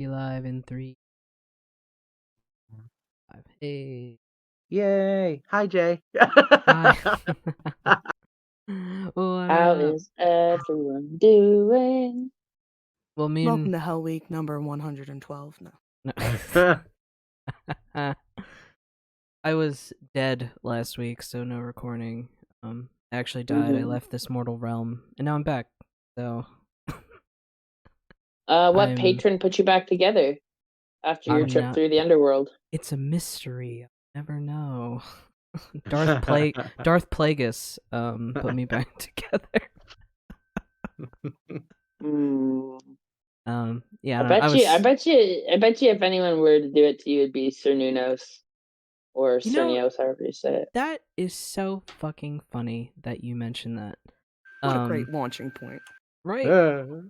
Be live in 3, 5. Hey. Yay! Hi, Jay. Hi. What How up? is everyone doing? Well, me Welcome and... to Hell Week number 112. No. I was dead last week, so no recording. I actually died. I left this mortal realm, and now I'm back. So What I'm patron put you back together after your trip not... through the underworld? It's a mystery. I'll never know. Darth Plagueis put me back together. Yeah, I bet you if anyone were to do it to you, it'd be Sir Nunos or Cernios, however you say it. That is so fucking funny that you mentioned that. What a great launching point. Right?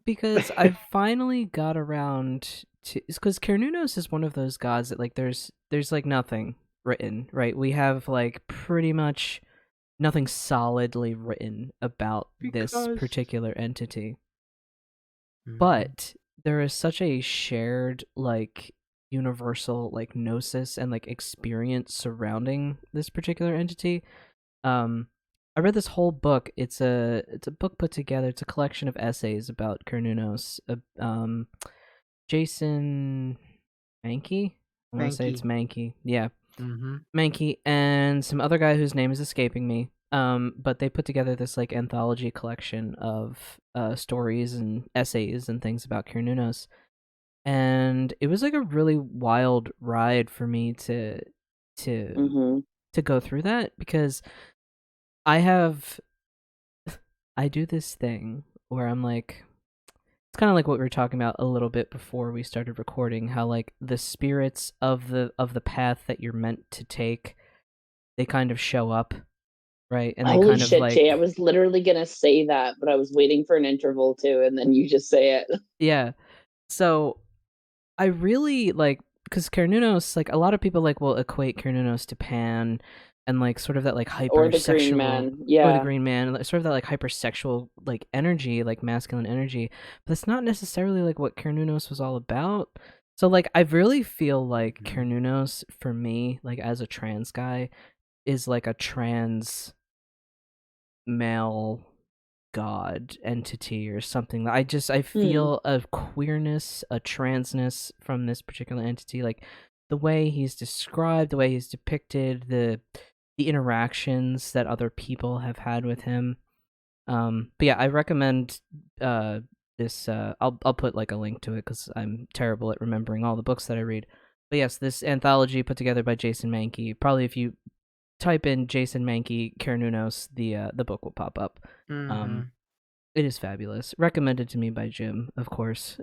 Because I finally got around to... Because Cernunnos is one of those gods that, like, there's like nothing written, right? We have, like, pretty much nothing solidly written about this particular entity. But there is such a shared, like, universal, like, gnosis and, like, experience surrounding this particular entity. I read this whole book. It's a book put together. It's a collection of essays about Cernunnos. Jason Mankey? I want to say it's Mankey. Yeah. Mankey and some other guy whose name is escaping me. But they put together this, like, anthology collection of stories and essays and things about Cernunnos. And it was, like, a really wild ride for me to go through that, because I do this thing where I'm like, it's kind of like what we were talking about a little bit before we started recording, how, like, the spirits of the path that you're meant to take, they kind of show up, right? And they Holy kind shit, of, like... Jay, I was literally gonna say that, but I was waiting for an interval too, and then you just say it. Yeah. So I really, like, because Cernunnos, like, a lot of people, like, will equate Cernunnos to Pan, and, like, sort of that, like, hypersexual... Or the Green Man, yeah. Or the Green Man, sort of that, like, hypersexual, like, energy, like, masculine energy. But that's not necessarily, like, what Cernunnos was all about. So, like, I really feel like Cernunnos, for me, like, as a trans guy, is, like, a trans male god entity or something. I feel a queerness, a transness from this particular entity, like the way he's described, the way he's depicted, the interactions that other people have had with him. But yeah, I recommend this. I'll put, like, a link to it because I'm terrible at remembering all the books that I read. But yes, this anthology put together by Jason Mankey. Probably if you type in Jason Mankey Cernunnos, the book will pop up. It is fabulous. Recommended to me by Jim, of course,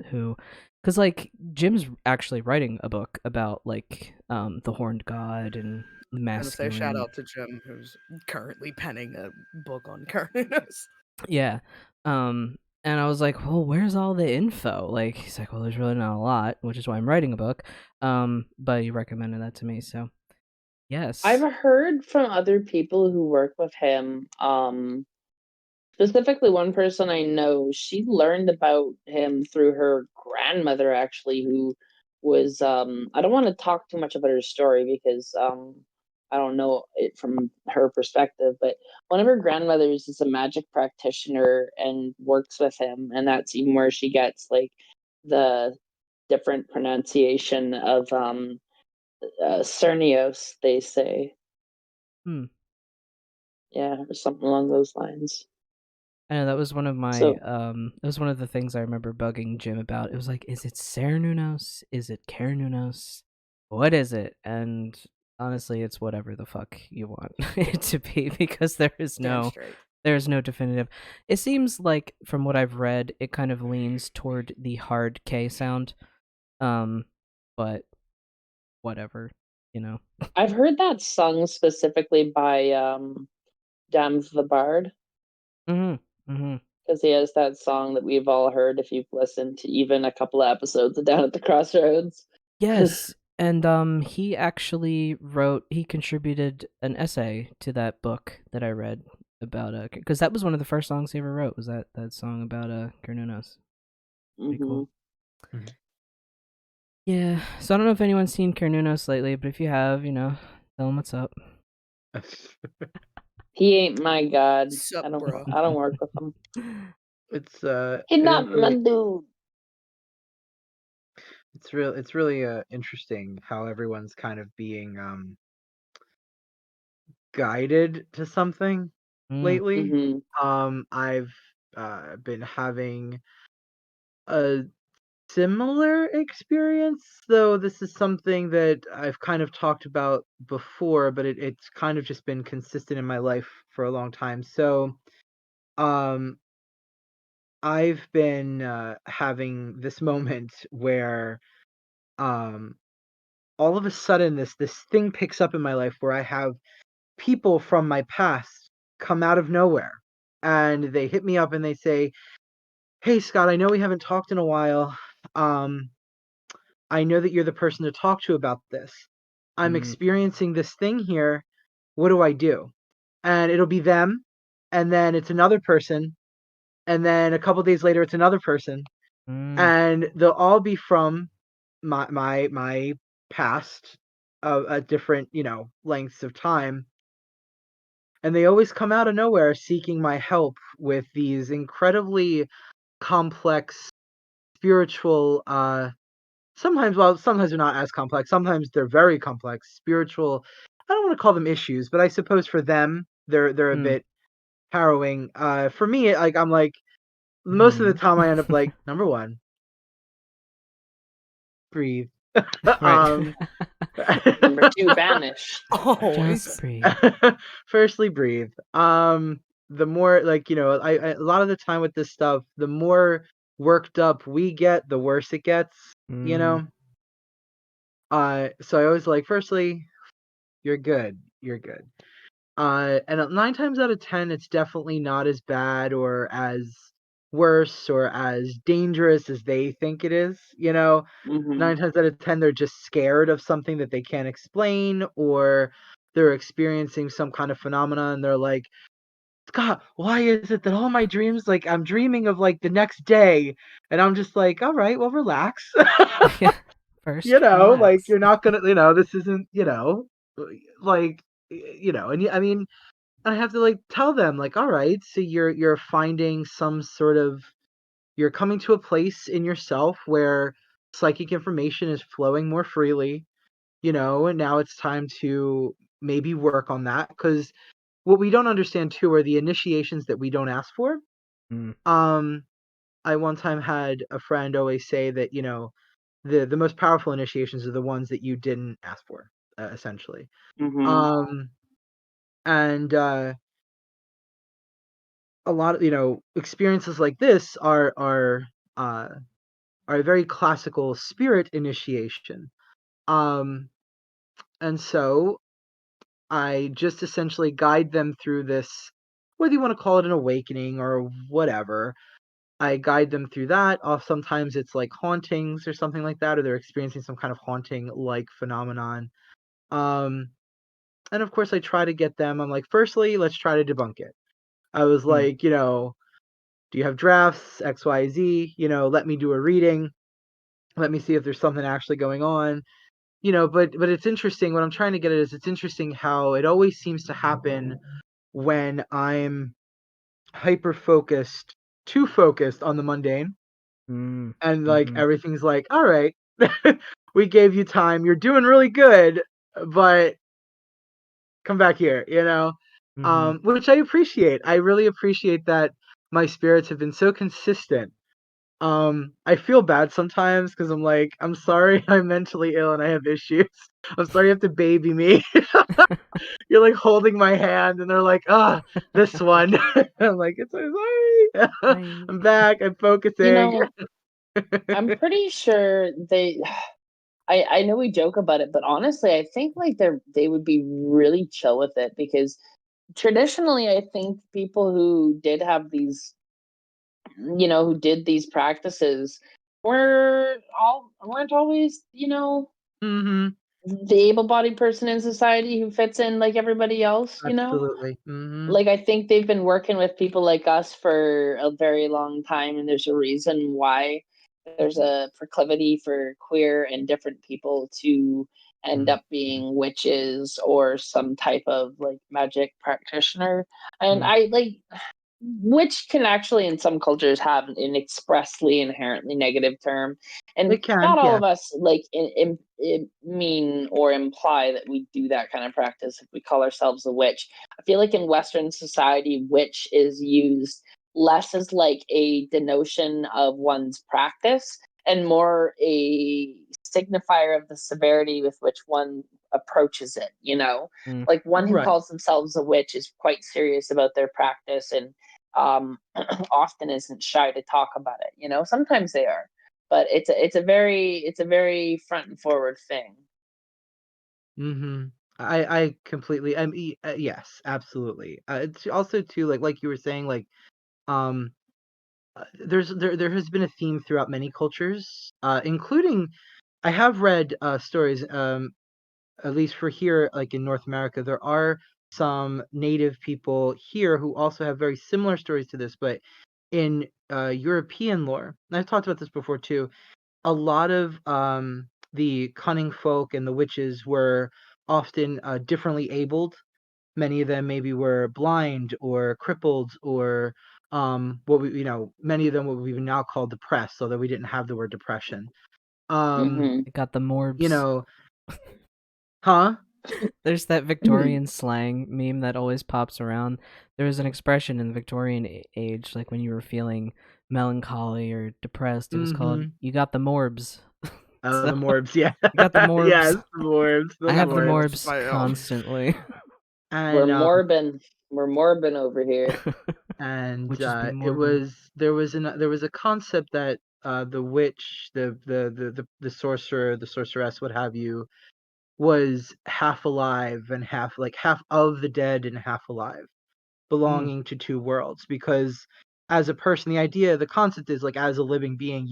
because, like, Jim's actually writing a book about, like, the Horned God and the masculine. Say shout out to Jim, who's currently penning a book on Cernunnos. Yeah. And I was like, well, where's all the info? Like, he's like, well, there's really not a lot, which is why I'm writing a book. But he recommended that to me, so yes. I've heard from other people who work with him, specifically one person I know, she learned about him through her grandmother, actually, who was, I don't want to talk too much about her story because I don't know it from her perspective, but one of her grandmothers is a magic practitioner and works with him, and that's even where she gets, like, the different pronunciation of Cernios, they say. Yeah, or something along those lines. I know that was one of my that was one of the things I remember bugging Jim about. It was like, is it Cernunnos? Is it Cernunnos? What is it? And honestly, it's whatever the fuck you want it to be, because there's no definitive. It seems like, from what I've read, it kind of leans toward the hard K sound. But whatever, you know. I've heard that sung specifically by Dams the Bard. Because he has that song that we've all heard if you've listened to even a couple of episodes of Down at the Crossroads. Yes, and he actually contributed an essay to that book that I read about because that was one of the first songs he ever wrote, was that song about Cernunnos. Pretty cool. Yeah. So I don't know if anyone's seen Carnunos lately, but if you have, tell him what's up. He ain't my god. Sup, I don't bro? work with him. It's He's it not is my really dude. it's really interesting how everyone's kind of being guided to something Mm. lately. Mm-hmm. I've been having a similar experience, though this is something that I've kind of talked about before, but it's kind of just been consistent in my life for a long time. So, um, I've been having this moment where um, all of a sudden this thing picks up in my life where I have people from my past come out of nowhere and they hit me up and they say, "Hey Scott, I know we haven't talked in a while. Um, I know that you're the person to talk to about this. I'm Mm. experiencing this thing here. What do I do?" And it'll be them, and then it's another person, and then a couple days later it's another person, Mm. and they'll all be from my past at different, lengths of time, and they always come out of nowhere seeking my help with these incredibly complex spiritual sometimes they're not as complex. Sometimes they're very complex, spiritual. I don't want to call them issues, but I suppose for them, they're a Mm. bit harrowing. For me, I'm like most of the Mm. time I end up like number one, breathe. Right. um, Number 2, vanish. Just Always. breathe. firstly, breathe. The more a lot of the time with this stuff, the more worked up we get, the worse it gets. You Mm. know. So I always like, firstly, you're good. You're good. And 9 times out of 10, it's definitely not as bad or as worse or as dangerous as they think it is. Mm-hmm. 9 times out of 10, they're just scared of something that they can't explain, or they're experiencing some kind of phenomena and they're like, "Scott, why is it that all my dreams, like I'm dreaming of like the next day?" And I'm just like, "All right, well, relax." Yeah. First, Like relax. you're not gonna, this isn't, like, and I mean, I have to like tell them like, all right, so you're finding some sort of, you're coming to a place in yourself where psychic information is flowing more freely, and now it's time to maybe work on that, because what we don't understand too are the initiations that we don't ask for. Mm. Um, I one time had a friend always say that, the most powerful initiations are the ones that you didn't ask for, essentially. Mm-hmm. Um, and a lot of, experiences like this uh are a very classical spirit initiation. Um, and so I just essentially guide them through this, whether you want to call it an awakening or whatever. I guide them through that. Sometimes it's like hauntings or something like that, or they're experiencing some kind of haunting like phenomenon. Um, and of course, I try to get them. I'm like, firstly, let's try to debunk it. I was Mm. like, do you have drafts? X, Y, Z. Let me do a reading. Let me see if there's something actually going on. But it's interesting. What I'm trying to get at is, it's interesting how it always seems to happen when I'm hyper focused, too focused on the mundane, Mm. and like Mhm. everything's like, all right, we gave you time. You're doing really good, but come back here, Mhm. which I appreciate. I really appreciate that my spirits have been so consistent. I feel bad sometimes because I'm like, I'm sorry I'm mentally ill and I have issues. I'm sorry you have to baby me. You're like holding my hand and they're like, this one. I'm like, it's sorry. Bye. I'm back. I'm You focusing. know, I'm pretty sure they. I know we joke about it, but honestly, I think like they would be really chill with it because traditionally, I think people who did have these, who did these practices weren't always, Hmm. the able-bodied person in society who fits in like everybody else. Absolutely. Hmm. Like I think they've been working with people like us for a very long time, and there's a reason why there's a proclivity for queer and different people to end up being witches or some type of like magic practitioner. And I like witch can actually in some cultures have an expressly inherently negative term, and It can, not all yeah. of us like mean or imply that we do that kind of practice if we call ourselves a witch. I feel like in Western society witch is used less as like a denotion of one's practice and more a signifier of the severity with which one approaches it, you know? Like one who Right. calls themselves a witch is quite serious about their practice and often isn't shy to talk about it, you know? Sometimes they are, but it's a very front and forward thing. I completely. Yes, absolutely. It's also too like you were saying um there has been a theme throughout many cultures, including I have read stories, at least for here, like in North America, there are some native people here who also have very similar stories to this, but in European lore, and I've talked about this before too, a lot of the cunning folk and the witches were often differently abled. Many of them maybe were blind or crippled or what we many of them what we now call depressed, although we didn't have the word depression. Mm-hmm. I got the You morbs. know, huh? There's that Victorian slang meme that always pops around. There was an expression in the Victorian age, like when you were feeling melancholy or depressed, it was called Mm-hmm. "you got the morbs." Oh, So the morbs, yeah. you got the Yes, morbs. the morbs, the I have the morbs. morbs constantly, We're And Morbin. We're Morbin over here. which has been it morbin. was there was a concept that the witch, the sorcerer, the sorceress, what have you, was half alive and half of the dead and half alive, belonging to two worlds. Because as a person, the concept is like as a living being,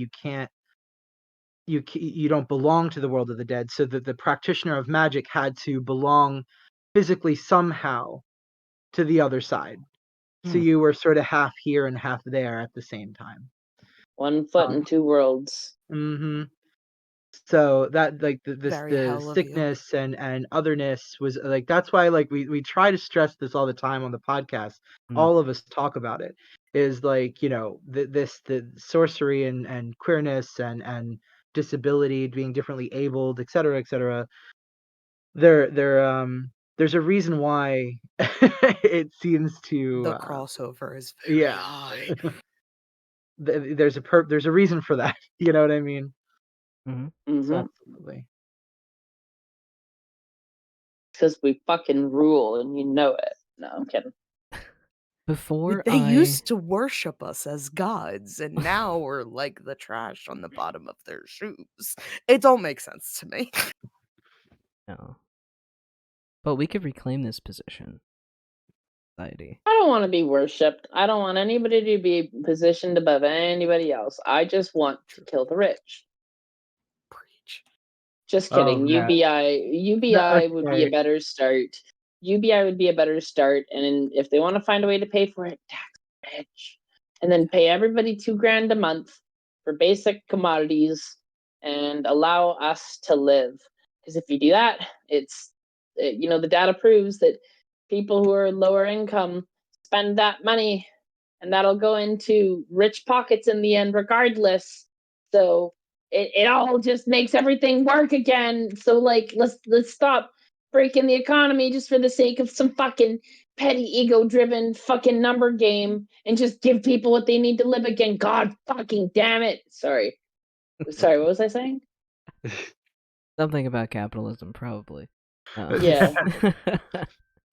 you don't belong to the world of the dead. So that the practitioner of magic had to belong physically somehow to the other side. So you were sort of half here and half there at the same time. 1 foot in 2 worlds. hmm So that like Very the hell of you. sickness and otherness was like that's why like we try to stress this all the time on the podcast. All of us talk about it. Is like the sorcery and queerness and disability, being differently abled, etc., etc. There's a reason why it seems to The crossover is very yeah. high. There's a reason for that. You know what I mean? So Mm-hmm. absolutely. Because we fucking rule and you know it. No, I'm kidding. Before They I used to worship us as gods, and now we're like the trash on the bottom of their shoes. It don't make sense to me. no, but we could reclaim this position, society. I don't want to be worshipped. I don't want anybody to be positioned above anybody else. I just want to kill the rich. Preach. Just Oh kidding. man. No, UBI would be a okay. better start. UBI would be a better start, and if they want to find a way to pay for it, tax the rich, and then pay everybody $2,000 a month for basic commodities, and allow us to live. Because if you do that, the data proves that people who are lower income spend that money, and that'll go into rich pockets in the end, regardless. So it all just makes everything work again. So like let's stop breaking the economy just for the sake of some fucking petty ego driven fucking number game and just give people what they need to live again. God fucking damn it. Sorry, what was I saying? Something about capitalism, probably. No. Yeah.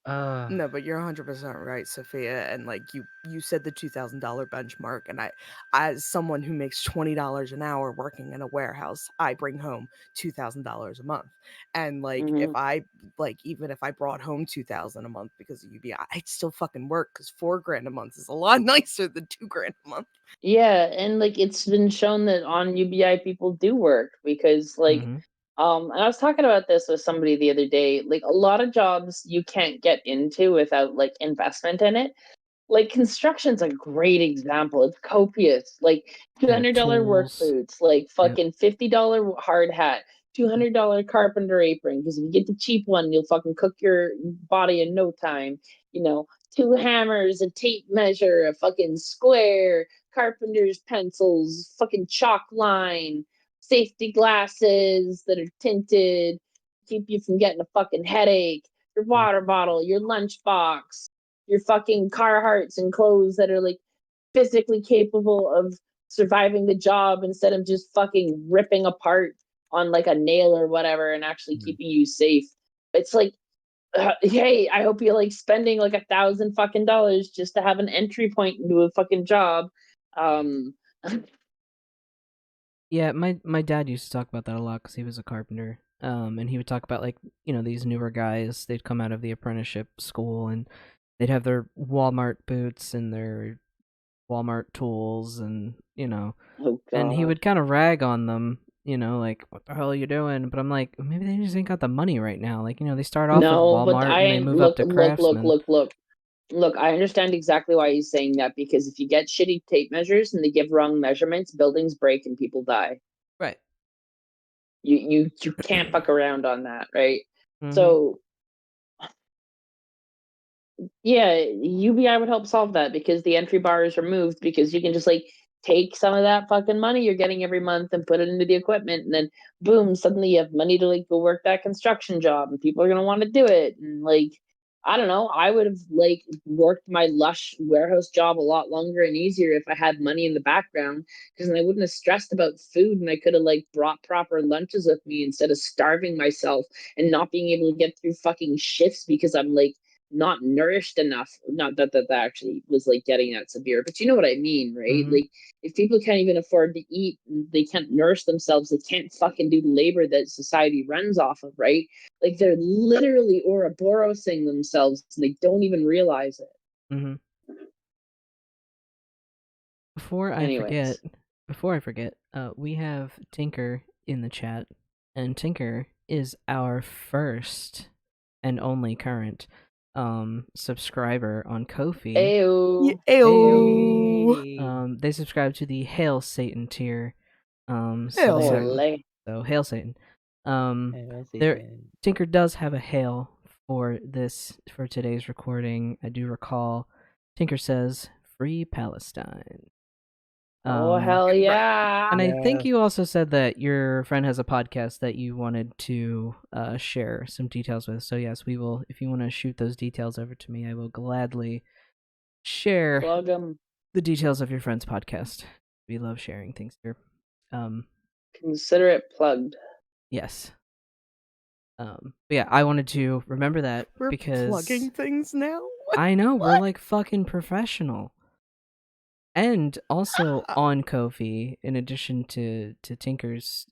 No, but you're 100% right, Sophia. And like you said, the $2,000 benchmark, and I, as someone who makes $20 an hour working in a warehouse, I bring home $2,000 a month. And like if Mhm. I even if I brought home 2,000 a month because of UBI, I'd still fucking work because $4,000 a month is a lot nicer than $2,000 a month. Yeah, and like it's been shown that on UBI people do work because like and I was talking about this with somebody the other day. Like a lot of jobs you can't get into without like investment in it. like construction's a great example. It's copious. Like $200 work tools. boots, like fucking $50 hard hat, $200 carpenter apron. Because if you get the cheap one, you'll fucking cook your body in no time. You know, 2 hammers, a tape measure, a fucking square, carpenter's pencils, fucking chalk line, safety glasses that are tinted, keep you from getting a fucking headache, your water bottle, your lunchbox, your fucking Carhartts and clothes that are like physically capable of surviving the job instead of just fucking ripping apart on like a nail or whatever and actually keeping you safe. It's like, hey, I hope you like spending like $1,000 fucking dollars just to have an entry point into a fucking job. Yeah, my dad used to talk about that a lot because he was a carpenter. And he would talk about like these newer guys. They'd come out of the apprenticeship school and they'd have their Walmart boots and their Walmart tools, and oh and he god. would kind of rag on them. Like, what the hell are you doing? But I'm like, maybe they just ain't got the money right now. Like, they start off with No, but Walmart and they move up to Craftsman. Look, I understand exactly why he's saying that, because if you get shitty tape measures and they give wrong measurements, buildings break and people die. Right. You can't fuck around on that, right? Mhm. So yeah, UBI would help solve that because the entry bar is removed, because you can just like take some of that fucking money you're getting every month and put it into the equipment, and then boom, suddenly you have money to like go work that construction job and people are gonna want to do it. And like, I don't know, I would have like worked my lush warehouse job a lot longer and easier if I had money in the background, because then I wouldn't have stressed about food and I could have like brought proper lunches with me instead of starving myself and not being able to get through fucking shifts because I'm like not nourished enough. Not that actually was like getting that severe, but you know what I mean, right? Mhm. Like, if people can't even afford to eat, they can't nourish themselves, they can't fucking do the labor that society runs off of, right? Like, they're literally Ouroborosing themselves and they don't even realize it. Mhm. Before I Anyways, forget, we have Tinker in the chat, and Tinker is our first and only current subscriber on Ko-fi. ayo. Ayo. They subscribe to the Hail Satan tier. Hail Ole. So Hail Satan. Hail There Satan. Tinker does have a hail for today's recording. I do recall. Tinker says, "Free Palestine." Oh hell yeah. And I think Yes. you also said that your friend has a podcast that you wanted to share some details with. So yes, we will. If you want to shoot those details over to me, I will gladly share Plug 'em. the details of your friend's podcast. We love sharing things here. Consider it plugged. Yes. But yeah, I wanted to remember that We're because plugging things now. I know we're What? like fucking professional. And also on Ko-fi, in addition to Tinker's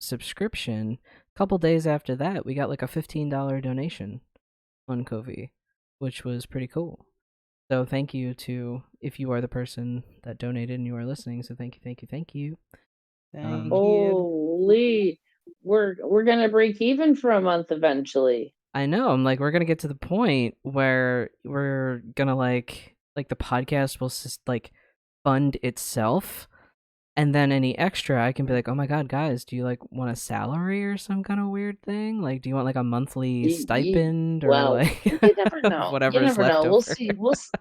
subscription, a couple days after that, we got like a $15 donation on Ko-fi, which was pretty cool. So thank you to, if you are the person that donated and you are listening. So thank you. Thank you. Holy, we're gonna break even for a month eventually. I know. I'm like, we're gonna get to the point where we're gonna like the podcast will just like fund itself, and then any extra I can be like, oh my god, guys, do you like want a salary or some kind of weird thing? Like, do you want like a monthly stipend or Well, like you never know. whatever You is never left know. over? We'll see.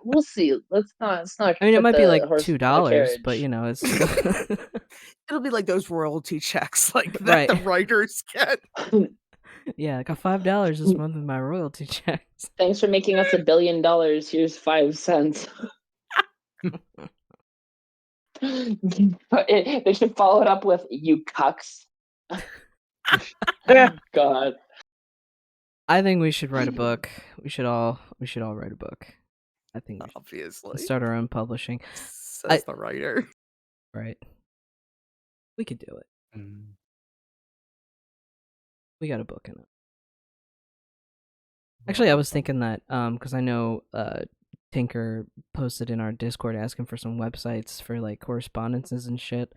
We'll see. Let's not I mean, it put might be the like horse before the $2, but carriage. it's It'll be like those royalty checks like that Right. the writers get. Yeah, I got $5 this month in my royalty checks. Thanks for making us $1 billion. Here's 5 cents. They should follow it up with "you cucks." God. I think we should write a book. We should all write a book. I think we should Obviously. start our own publishing. Says the writer. Right. We could do it. Mm. We got a book in it. Actually, I was thinking that because I know Tinker posted in our Discord asking for some websites for like correspondences and shit.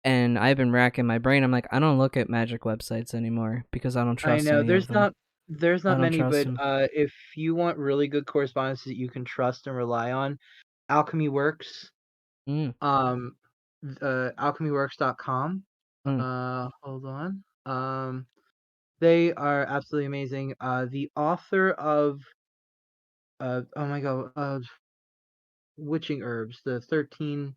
And I've been racking my brain. I'm like, I don't look at Magick websites anymore because I don't trust any of them. There's I not don't many, trust but him. if you want really good correspondence that you can trust and rely on, Alchemy Works. Mm, Alchemyworks.com. mm. Hold on. They are absolutely amazing. The author of oh my god, Witching Herbs, the 13.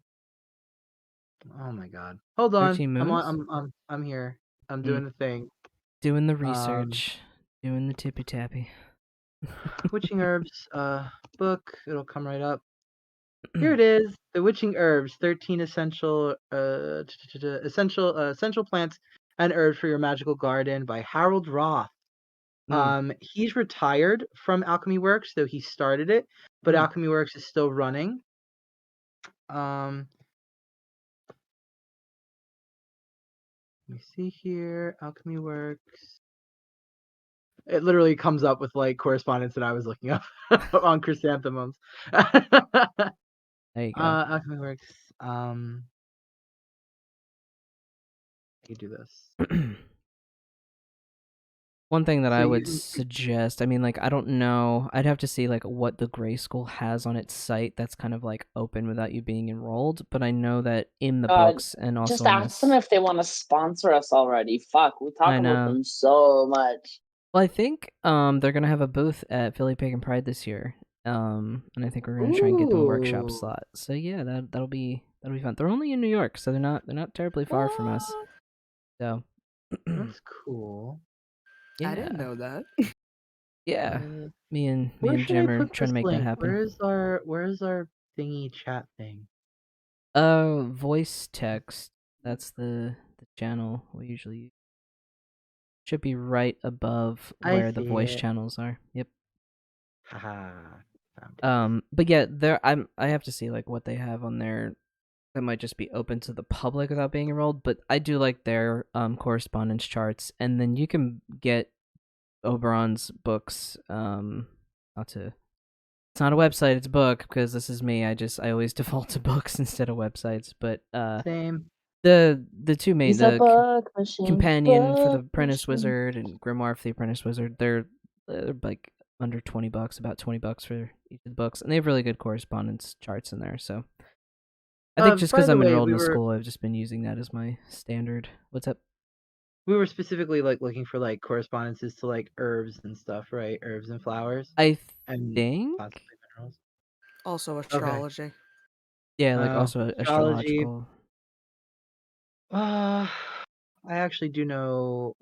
Oh my god. Hold on. 13 Moons? I'm here. I'm Mm. doing the thing. Doing the Um, research. Doing the tippy tappy. Witching Herbs book. It'll come right up. Here it is. The Witching Herbs, 13 essential essential plants and herbs for your magical garden by Harold Roth. Mm, He's retired from Alchemy Works, though he started it, but mm. Alchemy Works is still running. Um, Let me see here. Alchemy Works. It literally comes up with like correspondence that I was looking up on chrysanthemums. There you go. Alchemy Works. You do this. One thing that So I would you suggest, I mean, like, I don't know, I'd have to see, like, what the Gray School has on its site that's kind of, like, open without you being enrolled, but I know that in the Uh, books and also just in ask them this... if they want to sponsor us already. Fuck, we talk I about know. them so much. Well, I think they're gonna have a booth at Philly Pagan Pride this year, and I think we're gonna try and get them a workshop Ooh, slot. So yeah, that'll be fun. They're only in New York, so they're not terribly far from us. What? So that's cool. I didn't yeah, know that. yeah. Uh, Me where and should I Jim are put trying this to make that link? happen. Where's our thingy chat thing? Voice text. That's the channel we usually use. Should be right above I where the see voice it. channels are. Yep. Haha, found it. But yeah, I have to see like what they have on there that might just be open to the public without being enrolled, but I do like their correspondence charts, and then you can get Oberon's books. Not to, it's not a website, it's a book because this is me. I always default to books instead of websites. But Same. the two main He's a book machine. companion for the Book Apprentice machine. Wizard and Grimoire for the Apprentice Wizard, they're like under $20, about $20 for each of the books, and they have really good correspondence charts in there. So I think just By because the I'm way, enrolled in a school, I've just been using that as my standard. What's up? we were specifically like looking for like correspondences to like herbs and stuff, right? Herbs and flowers I and think, possibly minerals. Also Okay. astrology. yeah, like also Astrology. astrological. I actually do know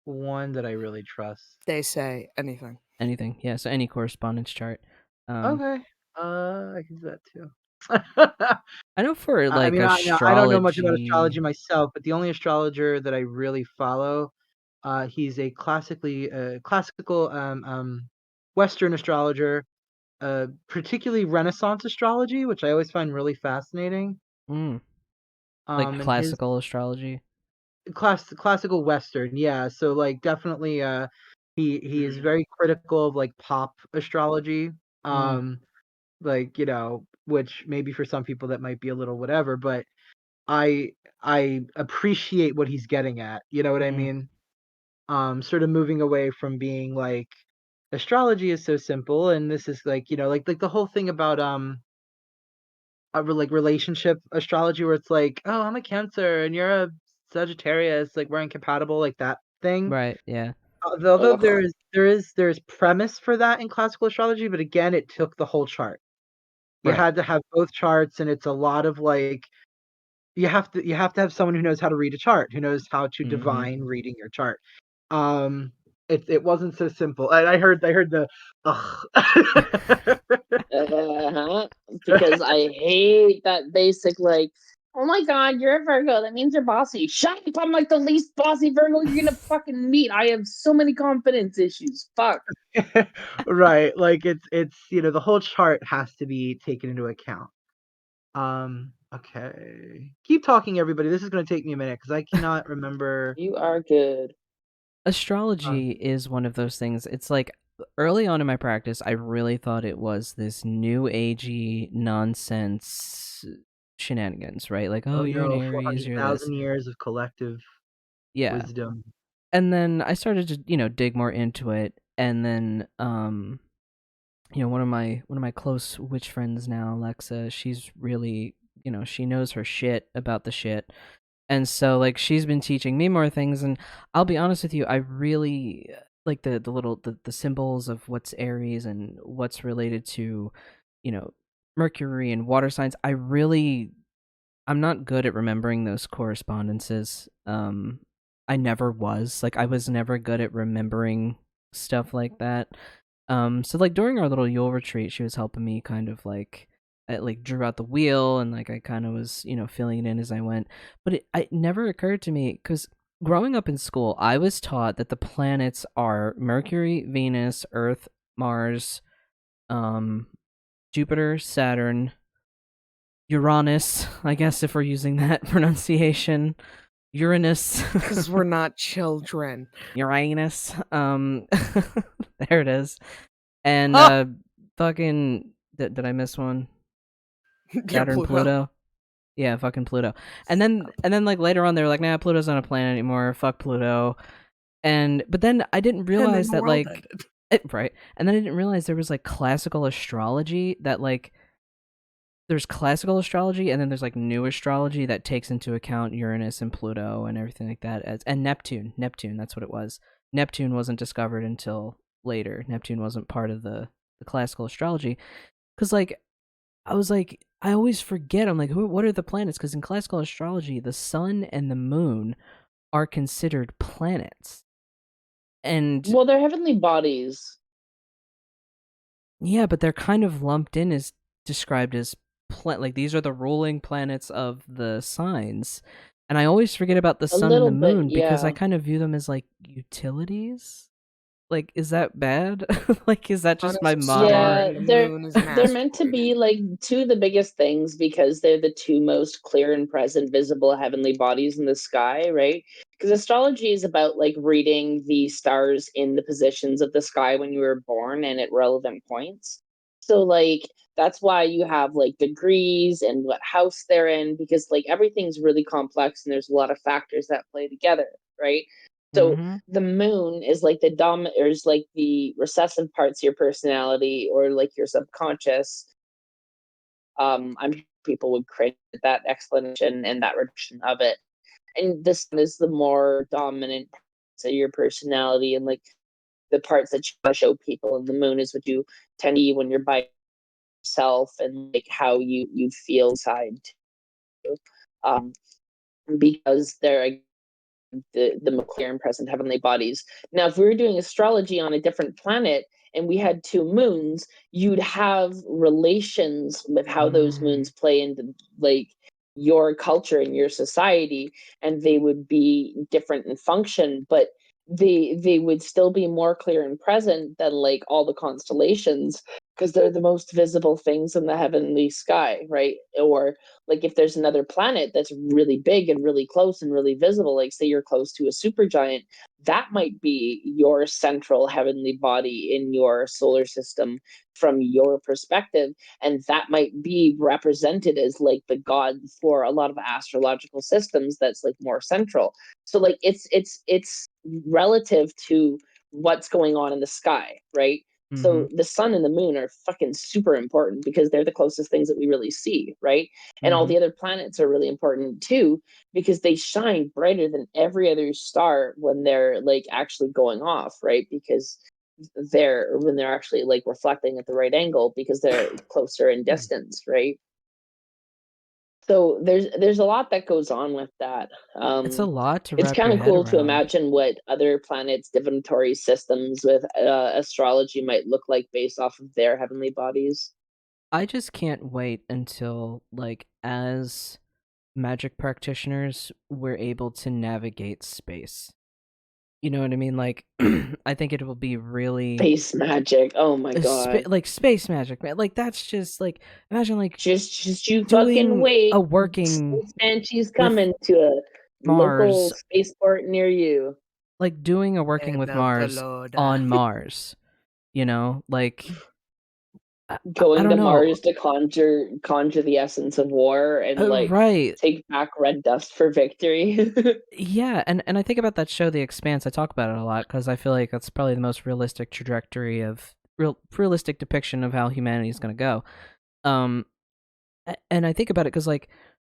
one that I really trust. They say anything. Anything, yeah. So any correspondence chart. Okay. I can do that too. I know for I like mean, I don't know much about astrology astrology. myself, but the only astrologer that I really follow, he's a classical Western astrologer, particularly Renaissance astrology, which I always find really fascinating. Mm, like And his classical astrology. classical Western, yeah. So like definitely, he is Mhm. very critical of like pop astrology. Mm, Like which maybe for some people that might be a little whatever, but I I appreciate what he's getting at. You know what I mm, mean? Sort of moving away from being like astrology is so simple, and this is like like the whole thing about like relationship astrology where it's like, oh, I'm a Cancer and you're a Sagittarius, like we're incompatible, like that thing. right. Yeah. Although Ugh. there's premise for that in classical astrology, but again, it took the whole chart. You Right. had to have both charts, and it's a lot of like you have to have someone who knows how to read a chart, who knows how to Mm-hmm. divine reading your chart. Um, it wasn't so simple. And I heard the ugh. Uh-huh. Because I hate that basic, like, oh my god, you're a Virgo, that means you're bossy. Shut up, I'm like the least bossy Virgo you're gonna fucking meet. I have so many confidence issues. Fuck. Right, like it's the whole chart has to be taken into account. Okay. Keep talking, everybody. This is gonna take me a minute because I cannot remember. You are good. Astrology Um, is one of those things. It's like early on in my practice, I really thought it was this new agey nonsense shenanigans, right? Like, oh, oh you're an no, Aries, you're this. 400,000 years of collective Yeah. wisdom. And then I started to, dig more into it. and then one of my close witch friends now, Alexa, she's really, she knows her shit about the shit. And so like she's been teaching me more things, and I'll be honest with you, I really like the little the symbols of what's Aries and what's related to, Mercury and water signs. I'm not good at remembering those correspondences. I never was. Like I was never good at remembering stuff like that. So like during our little Yule retreat, she was helping me kind of like I like drew out the wheel, and like I kind of was, filling it in as I went. But it never occurred to me, because growing up in school, I was taught that the planets are Mercury, Venus, Earth, Mars, um, Jupiter, Saturn, Uranus, I guess if we're using that pronunciation, Uranus, because we're not children. Uranus. There it is. And fucking did I miss one? Saturn, Pluto. Yeah, fucking Pluto. And then like later on they were like, nah, Pluto's not a planet anymore. Fuck Pluto. But then I didn't realize that like right. And then I didn't realize there was like classical astrology, that like there's classical astrology, and then there's like new astrology that takes into account Uranus and Pluto and everything like that, and Neptune, that's what it was. Neptune wasn't discovered until later. Neptune wasn't part of the classical astrology, because like I was like, I always forget, I'm like, what are the planets? Because in classical astrology, the sun and the moon are considered planets. And well, they're heavenly bodies. Yeah, but they're kind of lumped in as described as like these are the ruling planets of the signs. And I always forget about the sun and the moon because I kind of view them as like utilities. Like, is that bad? Like, is that just my mom? Yeah, they're meant to be like two of the biggest things, because they're the two most clear and present visible heavenly bodies in the sky, right? Because astrology is about like reading the stars in the positions of the sky when you were born and at relevant points. So like that's why you have like degrees and what house they're in, because like everything's really complex and there's a lot of factors that play together, right? So the moon is like the or is like the recessive parts of your personality, or like your subconscious. I'm sure people would credit that explanation and that reduction of it. And this is the more dominant parts of your personality, and like the parts that you want to show people. And the moon is what you tend to be when you're by yourself, and like how you feel inside. Because they're the clear and present heavenly bodies. Now, if we were doing astrology on a different planet and we had two moons, you'd have relations with how those moons play into like your culture and your society, and they would be different in function, but they would still be more clear and present than like all the constellations, because they're the most visible things in the heavenly sky, right? Or like if there's another planet that's really big and really close and really visible, like say you're close to a supergiant, that might be your central heavenly body in your solar system from your perspective, and that might be represented as like the god for a lot of astrological systems that's like more central. So like it's relative to what's going on in the sky, right? So the sun and the moon are fucking super important because they're the closest things that we really see, right? And all the other planets are really important too, because they shine brighter than every other star when they're like actually going off, right? Because when they're actually like reflecting at the right angle, because they're closer in distance, right? So there's a lot that goes on with that. It's a lot to It's wrap your kind of head cool to around. imagine what other planets' divinatory systems with astrology might look like based off of their heavenly bodies. I just can't wait until, like, as magic practitioners, we're able to navigate space. You know what I mean? Like, I think it will be really space magic. Oh my god! like space magic, man. Like that's just like, imagine like just you doing fucking wait. a working Space Banshee's coming to a local Mars, spaceport near you. like doing a working with Mars on Mars. You know, like Going don't to know. Mars to conjure the essence of war and like Right. take back red dust for victory. Yeah, and I think about that show, The Expanse. I talk about it a lot because I feel like that's probably the most realistic trajectory of realistic depiction of how humanity is going to go. And I think about it because like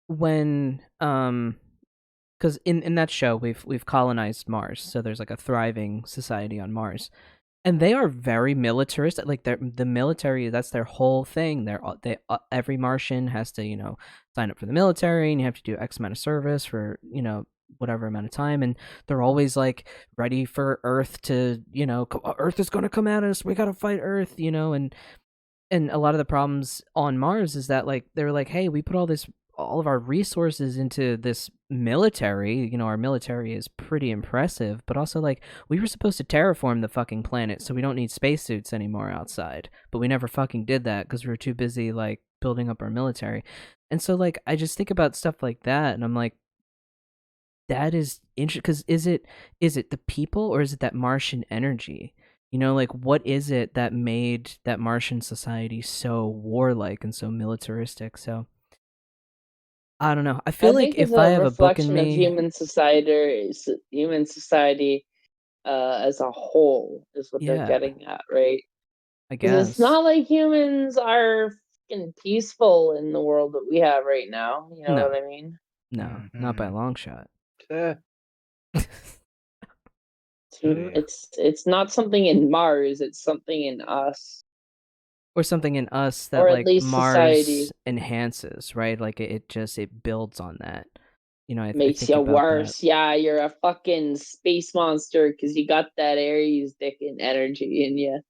when because in that show we've colonized Mars, so there's like a thriving society on Mars, and they are very militaristic. Like the military, that's their whole thing. Every Martian has to sign up for the military, and you have to do X amount of service for whatever amount of time, and they're always like ready for Earth to Earth is going to come at us. We got to fight Earth, and a lot of the problems on Mars is that like they're like, hey, we put all of our resources into this military. Our military is pretty impressive, but also like we were supposed to terraform the fucking planet so we don't need spacesuits anymore outside, but we never fucking did that because we were too busy like building up our military. And so like I just think about stuff like that, and I'm like, that is interesting because is it the people or is it that Martian energy? Like what is it that made that Martian society so warlike and so militaristic? So I don't know. I feel I like think it's if I a have a book in reflection of me, human society as a whole is what they're yeah, getting at, right? I Because it's guess. not like humans are fucking peaceful in the world that we have right now. You know No, what I mean? no, not by a long shot. Uh, It's not something in Mars. It's something in us, Or something in us that or at like least Mars society enhances, right? Like it builds on that. I makes think you about that. worse. Yeah, you're a fucking space monster because you got that Aries dick and energy in you.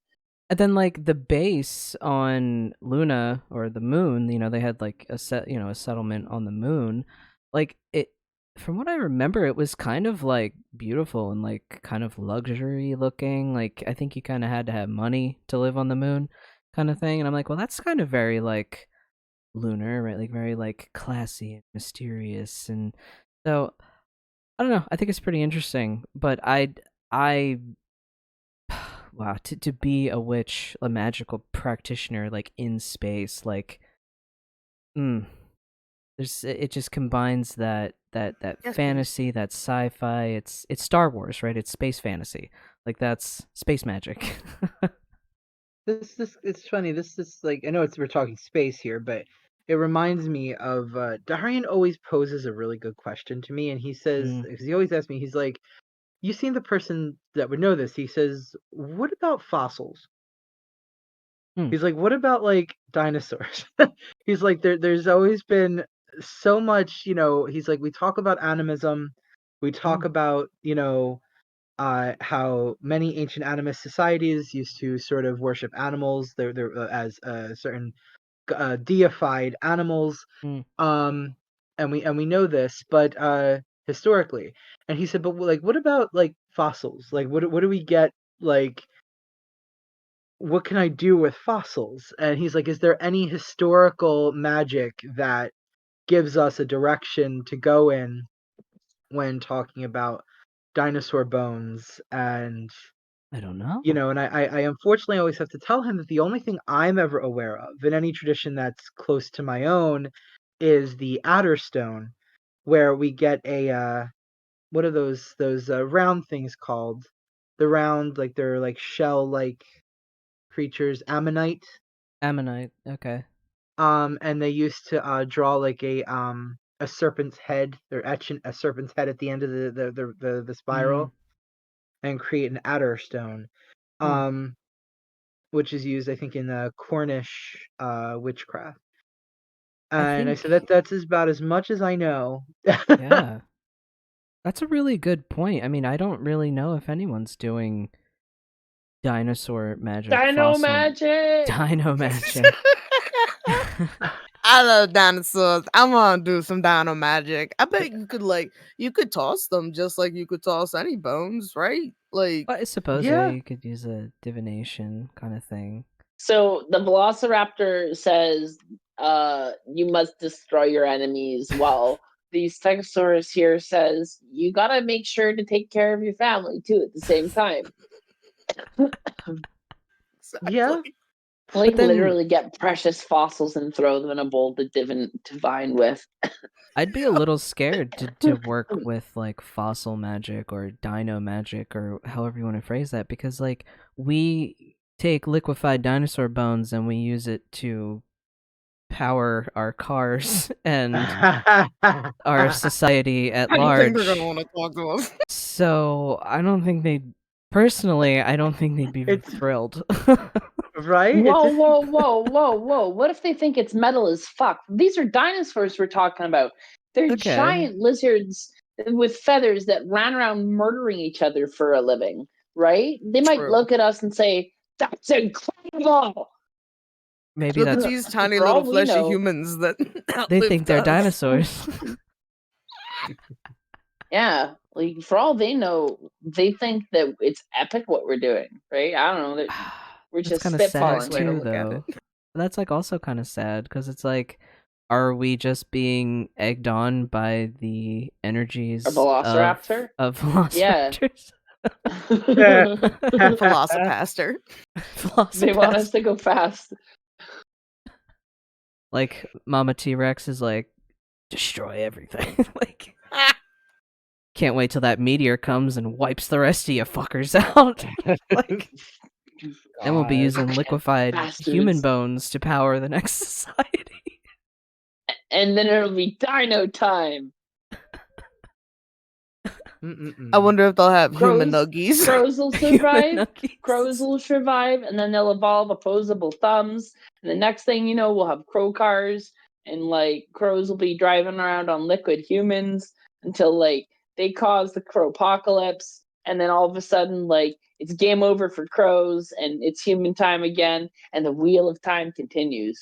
And then like the base on Luna or the moon, they had like a settlement on the moon. Like it from what I remember, it was kind of like beautiful and like kind of luxury looking. Like I think you kind of had to have money to live on the moon kind of thing. And I'm like, well, that's kind of very like lunar, right? Like very like classy and mysterious. And so I don't know. I think it's pretty interesting, but I wow, to be a witch, a magical practitioner, like in space, like, it just combines that Yes, please. fantasy, that sci-fi. It's Star Wars, right? It's space fantasy, like that's space magic. this it's funny. This like I know we're talking space here, but it reminds me of Darian always poses a really good question to me, and he says Mm. because he always asks me, he's like, "You seem the person that would know this." He says, "What about fossils?" Hmm. He's like, "What about like dinosaurs?" He's like, "There's always been so much, He's like, we talk about animism, we talk about how many ancient animist societies used to sort of worship animals. They're as certain deified animals, Hmm. um, and we know this, but historically." And he said, "But like, what about like fossils? Like, what do we get? Like, what can I do with fossils?" And he's like, "Is there any historical magic that gives us a direction to go in when talking about dinosaur bones?" And I don't know. and I unfortunately always have to tell him that the only thing I'm ever aware of in any tradition that's close to my own is the adder stone, where we get a what are those round things called? The round, like they're like shell like creatures, ammonite. Ammonite. Okay. And they used to draw like a serpent's head. They're etching a serpent's head at the end of the Mm. spiral and create an adder stone. Hmm. Um, which is used, I think, in Cornish witchcraft. I And I said think that's about as much as I know. yeah, that's a really good point. I mean, I don't really know if anyone's doing dinosaur magic, Dino fossil magic. dino magic. I love dinosaurs. I'm gonna do some dino magic. I bet you could toss them just like you could toss any bones, right? Like Well, I suppose, yeah, Yeah, you could use a divination kind of thing. So the Velociraptor says, you must destroy your enemies, while the Stegosaurus here says, you gotta make sure to take care of your family too at the same time. yeah. exactly. Like then- literally get precious fossils and throw them in a bowl to divine with. I'd be a little scared to work with like fossil magic or dino magic or however you want to phrase that, because like we take liquefied dinosaur bones and we use it to power our cars and our society at I don't think they're large. gonna want to talk to us. So I don't think they'd personally. I don't think they'd be It's- thrilled. Right? Whoa, whoa, whoa, whoa, whoa. What if they think it's metal as fuck? These are dinosaurs we're talking about. They're Okay. giant lizards with feathers that ran around murdering each other for a living, right? They might True. look at us and say, "That's incredible." Maybe Look at that's these tiny For all little we fleshy know- humans that they think outlived they're us. dinosaurs. Yeah, like for all they know, they think that it's epic what we're doing, right? I don't know. We're That's just kind of sad spitballing way to too, look at though. That's like also kind of sad because it's like, are we just being egged on by the energies A velociraptor? of Yeah. velociraptors? Velocipaster. They want us to go fast. Like Mama T-Rex is like, destroy everything. Like, can't wait till that meteor comes and wipes the rest of you fuckers out. Like, and we'll be God. using liquefied Bastards. human bones to power the next society. And then it'll be dino time. Mm-mm-mm. I wonder if they'll have human Crows- nuggies. Crows will Human survive. nuggies. Crows will survive, and then they'll evolve opposable thumbs. And the next thing you know, we'll have crow cars, and like crows will be driving around on liquid humans until like they cause the crow apocalypse. And then all of a sudden, like it's game over for crows, and it's human time again, and the wheel of time continues.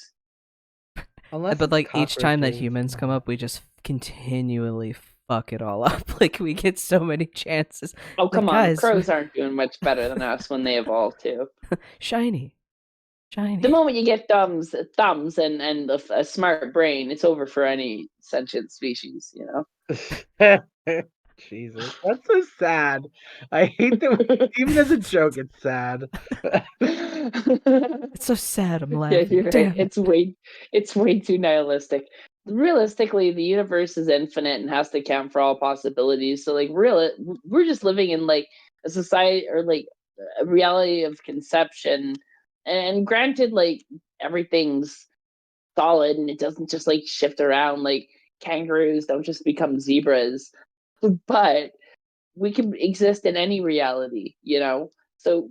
Unless But it's like each time that cockroaches. humans come up, we just continually fuck it all up. Like we get so many chances. Oh come on, guys, crows aren't doing much better than us when they evolve too. Shiny. The moment you get thumbs and a smart brain, it's over for any sentient species, you know. Jesus, that's so sad. I hate that. Even as a joke, it's sad. It's so sad. I'm Yeah, laughing. you're right. Damn it. It's way too nihilistic. Realistically, the universe is infinite and has to account for all possibilities. So, like, we're just living in like a society or like a reality of conception. And granted, like everything's solid and it doesn't just like shift around. Like kangaroos don't just become zebras, but we can exist in any reality, you know. So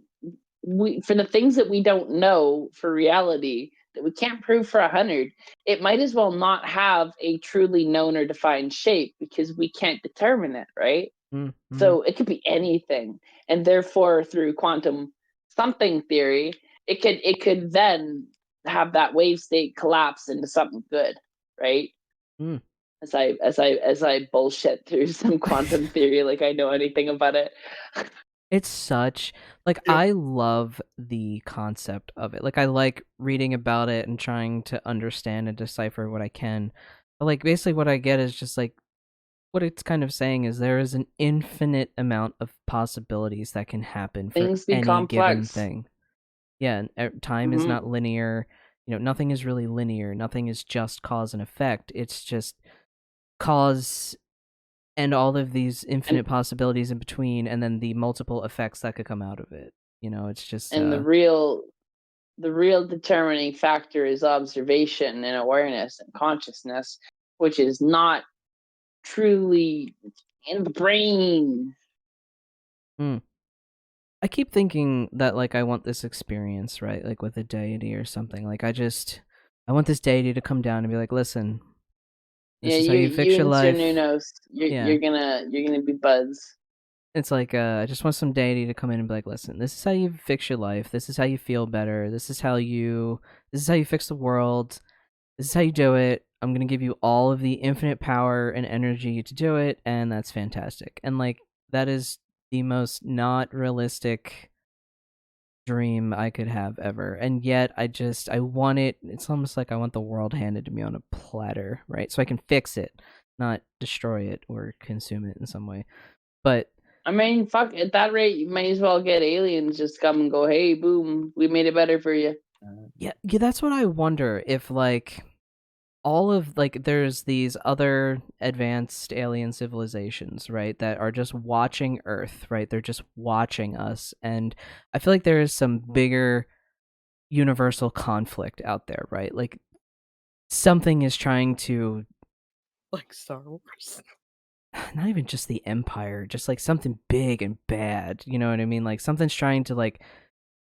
we for the things that we don't know for reality that we can't prove for 100, it might as well not have a truly known or defined shape because we can't determine it, right? Mm-hmm. So it could be anything, and therefore through quantum something theory, it could then have that wave state collapse into something good, right? Mm. As I bullshit through some quantum theory like I know anything about it. It's such like Yeah. I love the concept of it. Like I like reading about it and trying to understand and decipher what I can. But like basically what I get is just like what it's kind of saying is there is an infinite amount of possibilities that can happen for Things be any given complex. thing. Yeah, and time is Mhm. not linear. You know, nothing is really linear. Nothing is just cause and effect. It's just cause and all of these infinite possibilities in between, and then the multiple effects that could come out of it. You know, it's just And the real determining factor is observation and awareness and consciousness, which is not truly in the brain. I keep thinking that like I want this experience, right? Like with a deity or something. Like I want this deity to come down and be like, listen, this is how you fix your and life. Cernunnos, Yeah. you're gonna be buds. It's like I just want some deity to come in and be like, listen, this is how you fix your life. This is how you feel better. This is how you fix the world. This is how you do it. I'm gonna give you all of the infinite power and energy to do it, and that's fantastic. And like that is the most not realistic dream I could have ever. And yet I want it. It's almost like I want the world handed to me on a platter, right? So I can fix it, not destroy it or consume it in some way. But I mean, fuck, at that rate, you might as well get aliens just come and go, hey, boom, we made it better for you. Yeah, that's what I wonder if like all of like there's these other advanced alien civilizations, right, that are just watching Earth, right? They're just watching us, and I feel like there is some bigger universal conflict out there, right? Like something is trying to Like Star Wars. not even just the Empire, just like something big and bad, you know what I mean? Like something's trying to like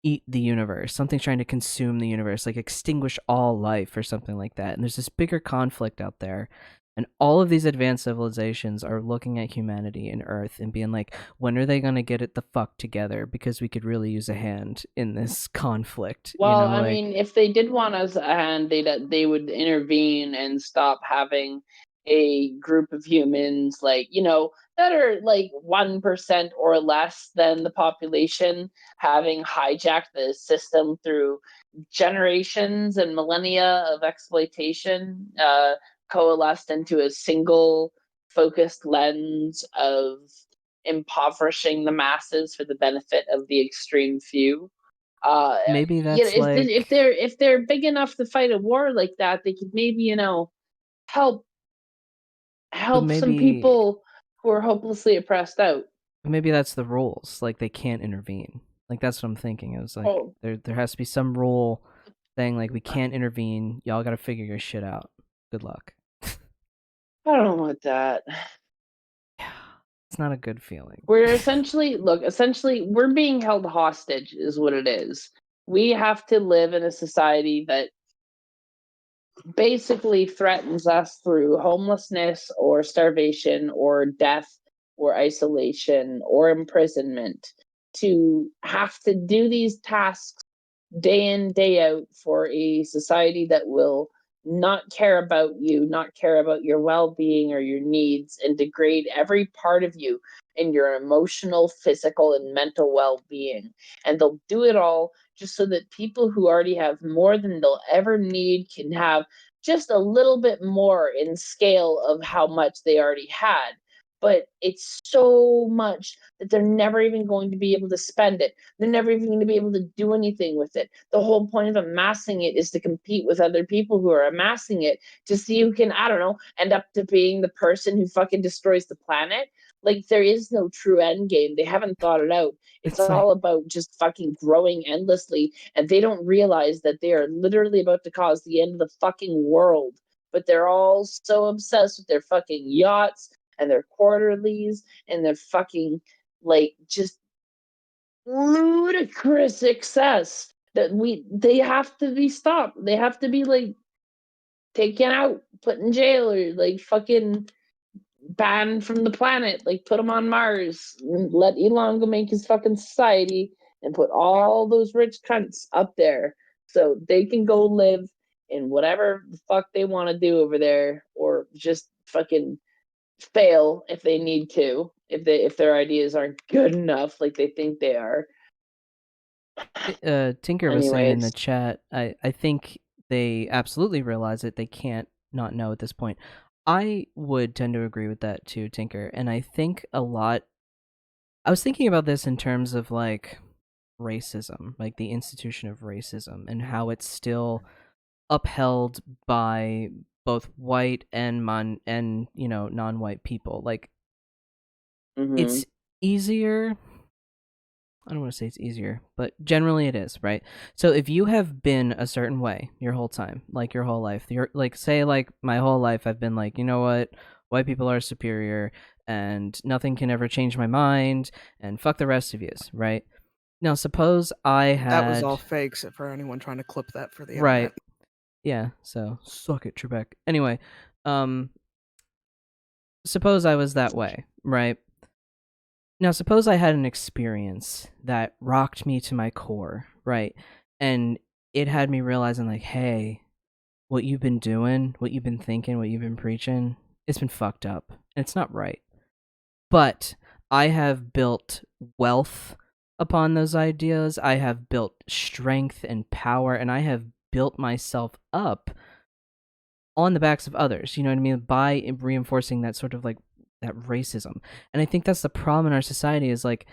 eat the universe, something's trying to consume the universe, like extinguish all life or something like that. And there's this bigger conflict out there. And all of these advanced civilizations are looking at humanity and Earth and being like, when are they going to get it the fuck together? Because we could really use a hand in this conflict. Well, I Like, mean, if they did want us a hand, they would intervene and stop having a group of humans like, that are like 1% or less than the population having hijacked the system through generations and millennia of exploitation, coalesced into a single focused lens of impoverishing the masses for the benefit of the extreme few. maybe You know, that's like, if they're big enough to fight a war like that, they could maybe, help but some maybe people who are hopelessly oppressed out. maybe that's the rules. Like they can't intervene. Like that's what I'm thinking. It was like Oh, there has to be some rule saying like we can't intervene. Y'all got to figure your shit out. Good luck. I don't want that. It's not a good feeling. We're essentially we're being held hostage is what it is. We have to live in a society that basically threatens us through homelessness or starvation or death or isolation or imprisonment to have to do these tasks day in, day out for a society that will not care about you, not care about your well being or your needs, and degrade every part of you in your emotional, physical, and mental well being. And they'll do it all just so that people who already have more than they'll ever need can have just a little bit more in scale of how much they already had. But it's so much that they're never even going to be able to spend it. They're never even going to be able to do anything with it. The whole point of amassing it is to compete with other people who are amassing it to see who can, I don't know, end up to being the person who fucking destroys the planet. Like, there is no true end game. They haven't thought it out. It's It's like all about just fucking growing endlessly. And they don't realize that they are literally about to cause the end of the fucking world. But they're all so obsessed with their fucking yachts and their quarterlies and their fucking, like, just ludicrous success that they have to be stopped. They have to be like taken out, put in jail, or like fucking banned from the planet. Like put them on Mars. And let Elon go make his fucking society and put all those rich cunts up there so they can go live in whatever the fuck they want to do over there, or just fucking fail if they need to, if their ideas aren't good enough like they think they are. Tinker was saying in the Anyways, chat, I think they absolutely realize it. They can't not know at this point. I would tend to agree with that too, Tinker. And I think a lot. I was thinking about this in terms of like racism, like the institution of racism, and how it's still upheld by both white and non-white people. Like mm-hmm. it's easier. I don't want to say it's easier, but generally it is, right? So if you have been a certain way your whole time, like your whole life, you're like, say like my whole life I've been like, you know what, white people are superior and nothing can ever change my mind and fuck the rest of yous, right? Now suppose I That was had all fake, so for anyone trying to clip that for the right, internet. yeah, so suck it, Trebek. Anyway, suppose I was that way, right? Now, suppose I had an experience that rocked me to my core, right? And it had me realizing, like, hey, what you've been doing, what you've been thinking, what you've been preaching, it's been fucked up. And it's not right. But I have built wealth upon those ideas. I have built strength and power, and I have built myself up on the backs of others, you know what I mean? By reinforcing that sort of like that racism. And I think that's the problem in our society is like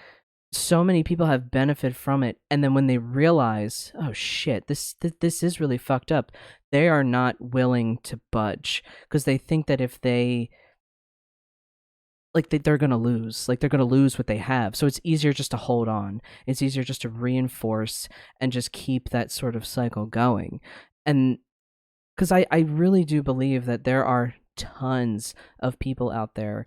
so many people have benefited from it, and then when they realize, oh shit, this is really fucked up, they are not willing to budge because they think that if they they're gonna lose, they're gonna lose what they have. So it's easier just to hold on. It's easier just to reinforce and just keep that sort of cycle going. And because I really do believe that there are tons of people out there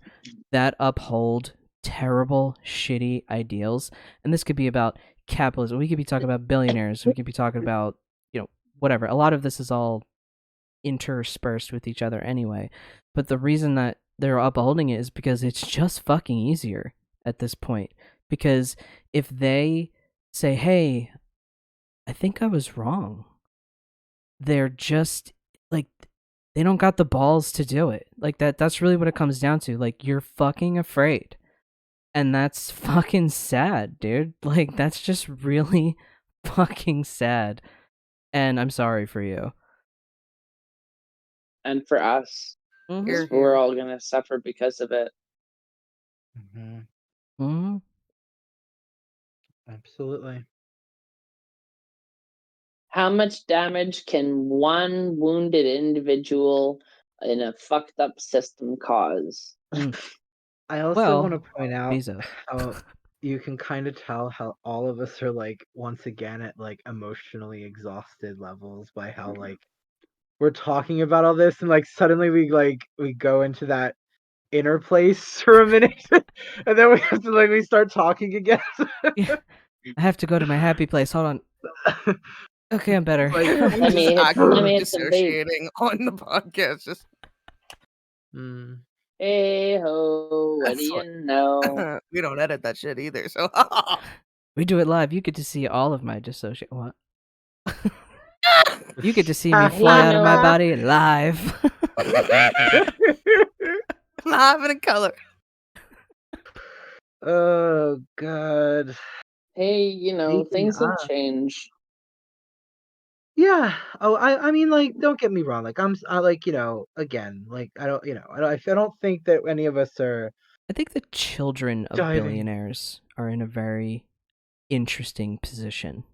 that uphold terrible, shitty ideals. And this could be about capitalism. We could be talking about billionaires. We could be talking about, whatever. A lot of this is all interspersed with each other anyway. But the reason that they're upholding it is because it's just fucking easier at this point. Because if they say, hey, I think I was wrong, they're just they don't got the balls to do it. That's really what it comes down to. You're fucking afraid. And that's fucking sad, dude. That's just really fucking sad. And I'm sorry for you. And for us, Here, we're here. all gonna suffer because of it. Absolutely. How much damage can one wounded individual in a fucked up system cause? I also want Well, to point out Bezos. how you can kind of tell how all of us are once again at emotionally exhausted levels by how we're talking about all this and suddenly we go into that inner place for a minute and then we have to we start talking again. Yeah, I have to go to my happy place. Hold on. Okay, I'm better. I'm I just mean, actively it's a big- dissociating on the podcast. Just Hey ho, what do you know? we don't edit that shit either, so We do it live. You get to see all of my dissociate. What? You get to see me fly out of my body live. live and in color. Oh god. Hey, Speaking things have of- changed. Yeah. Oh, I mean, don't get me wrong. Again, I don't think that any of us are. I think the children of Diving. billionaires are in a very interesting position.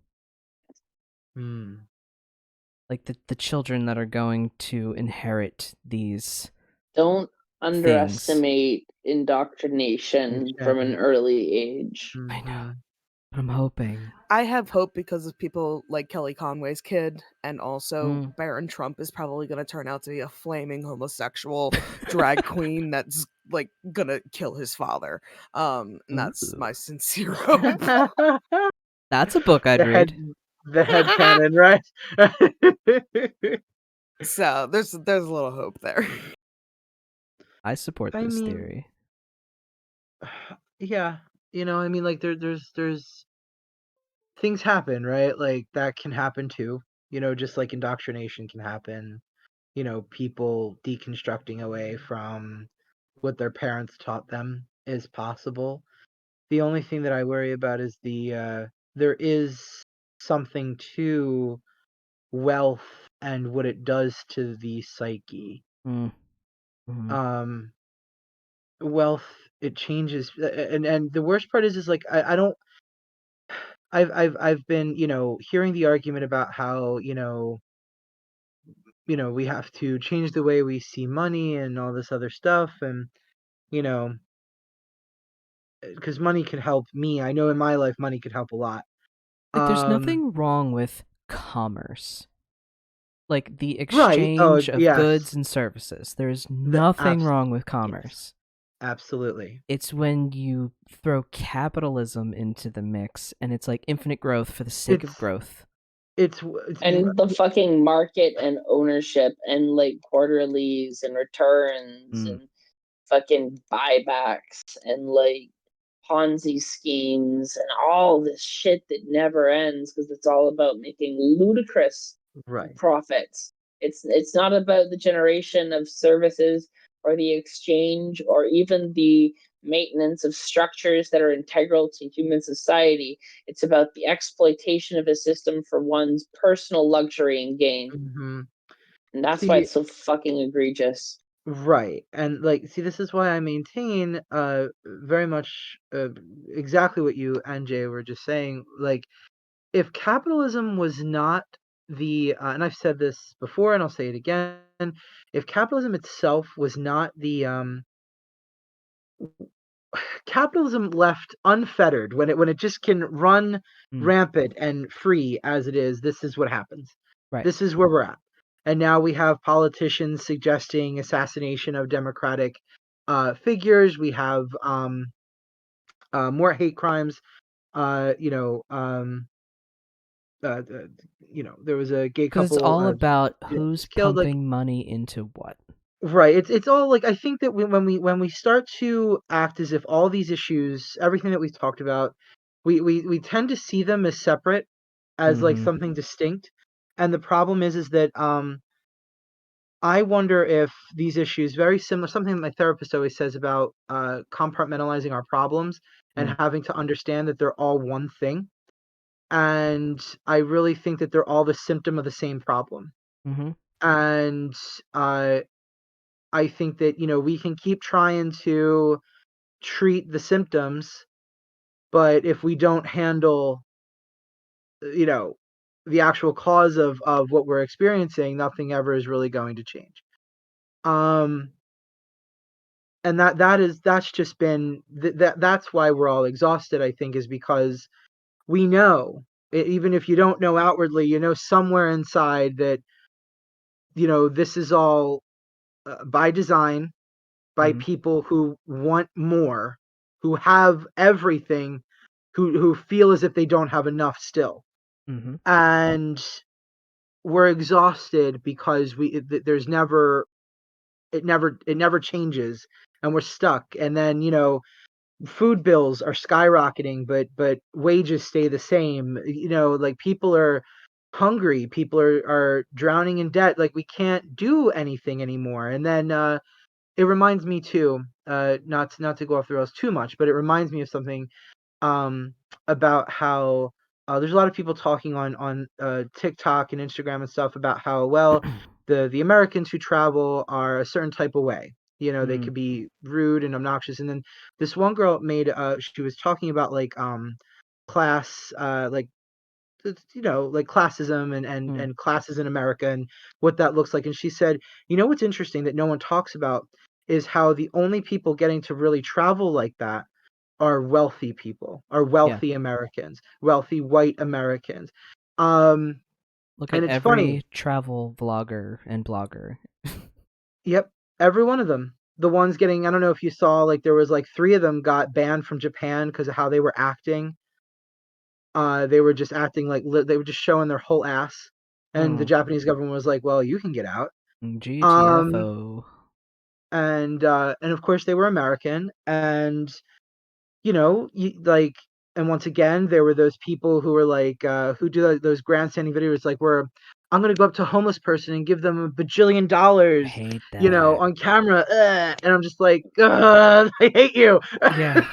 The children that are going to inherit these. Don't underestimate indoctrination from an early age. I know. But I'm hoping. I have hope because of people like Kelly Conway's kid, and also Barron Trump is probably going to turn out to be a flaming homosexual drag queen that's gonna kill his father. And that's my sincere hope. That's a book I'd read. The headcanon, right? So there's a little hope there. I support this theory. Yeah, there's things happen, right? That can happen too. Just like indoctrination can happen. People deconstructing away from what their parents taught them is possible. The only thing that I worry about is there is something to wealth and what it does to the psyche. Wealth, it changes, and the worst part is I don't. I've been hearing the argument about how we have to change the way we see money and all this other stuff, and because money can help me. I know in my life money could help a lot. There's nothing wrong with commerce. The exchange of goods and services. There's nothing wrong with commerce. Absolutely. It's when you throw capitalism into the mix and it's infinite growth for the sake of growth. It's and the fucking market and ownership and quarterlies and returns and fucking buybacks and Ponzi schemes and all this shit that never ends because it's all about making ludicrous profits. It's not about the generation of services or the exchange or even the maintenance of structures that are integral to human society. It's about the exploitation of a system for one's personal luxury and gain. And that's why it's so fucking egregious. Right. And like, see, this is why I maintain very much exactly what you and Jay were just saying. Like, if capitalism was not and I've said this before and I'll say it again, if capitalism itself was not capitalism left unfettered, when it just can run Mm, rampant and free as it is, this is what happens. right. This is where we're at. And now we have politicians suggesting assassination of democratic figures. We have more hate crimes. Uh, you know, um, uh, uh, there was a gay Because it's couple all about who's just killed. Like, pumping money into what. right. It's all like, I think that when we start to act as if all these issues, everything that we've talked about, we tend to see them as separate, as like Mm-hmm. something distinct. And the problem is that I wonder if these issues, very similar, something my therapist always says about compartmentalizing our problems and Mm, having to understand that they're all one thing. And I really think that they're all the symptom of the same problem. mm-hmm. And uh, I think that, we can keep trying to treat the symptoms, but if we don't handle, you know, the actual cause of what we're experiencing, nothing ever is really going to change. Um, and that's just been that's why we're all exhausted. I think is because we know, even if you don't know outwardly, somewhere inside that this is all by design, by Mm-hmm. people who want more, who have everything, who feel as if they don't have enough still. Mm-hmm. And we're exhausted because there's never it never changes, and we're stuck. And then, food bills are skyrocketing, but wages stay the same. Like, people are hungry, people are drowning in debt. Like, we can't do anything anymore. And then it reminds me too, not to go off the rails too much, but it reminds me of something um, about how there's a lot of people talking on TikTok and Instagram and stuff about how, well, the Americans who travel are a certain type of way. They Mm, could be rude and obnoxious. And then this one girl made she was talking about like class, like like classism mm, and classes in America and what that looks like. And she said, what's interesting that no one talks about is how the only people getting to really travel like that are wealthy people, are yeah. wealthy Americans, wealthy white Americans. Um, Look and at it's funny. every travel vlogger and blogger. Yep, every one of them. The ones getting, I don't know if you saw, like, there was like three of them got banned from Japan because of how they were acting. They were just acting like they were just showing their whole ass, and the Mm, Japanese government was like, "Well, you can get out." Um, GTFO. and of course they were American, and like, and once again, there were those people who were like, who do those grandstanding videos, like, where I'm gonna go up to a homeless person and give them $1 bajillion, Hate that. on camera, and I'm just like, ugh, I hate you. Yeah.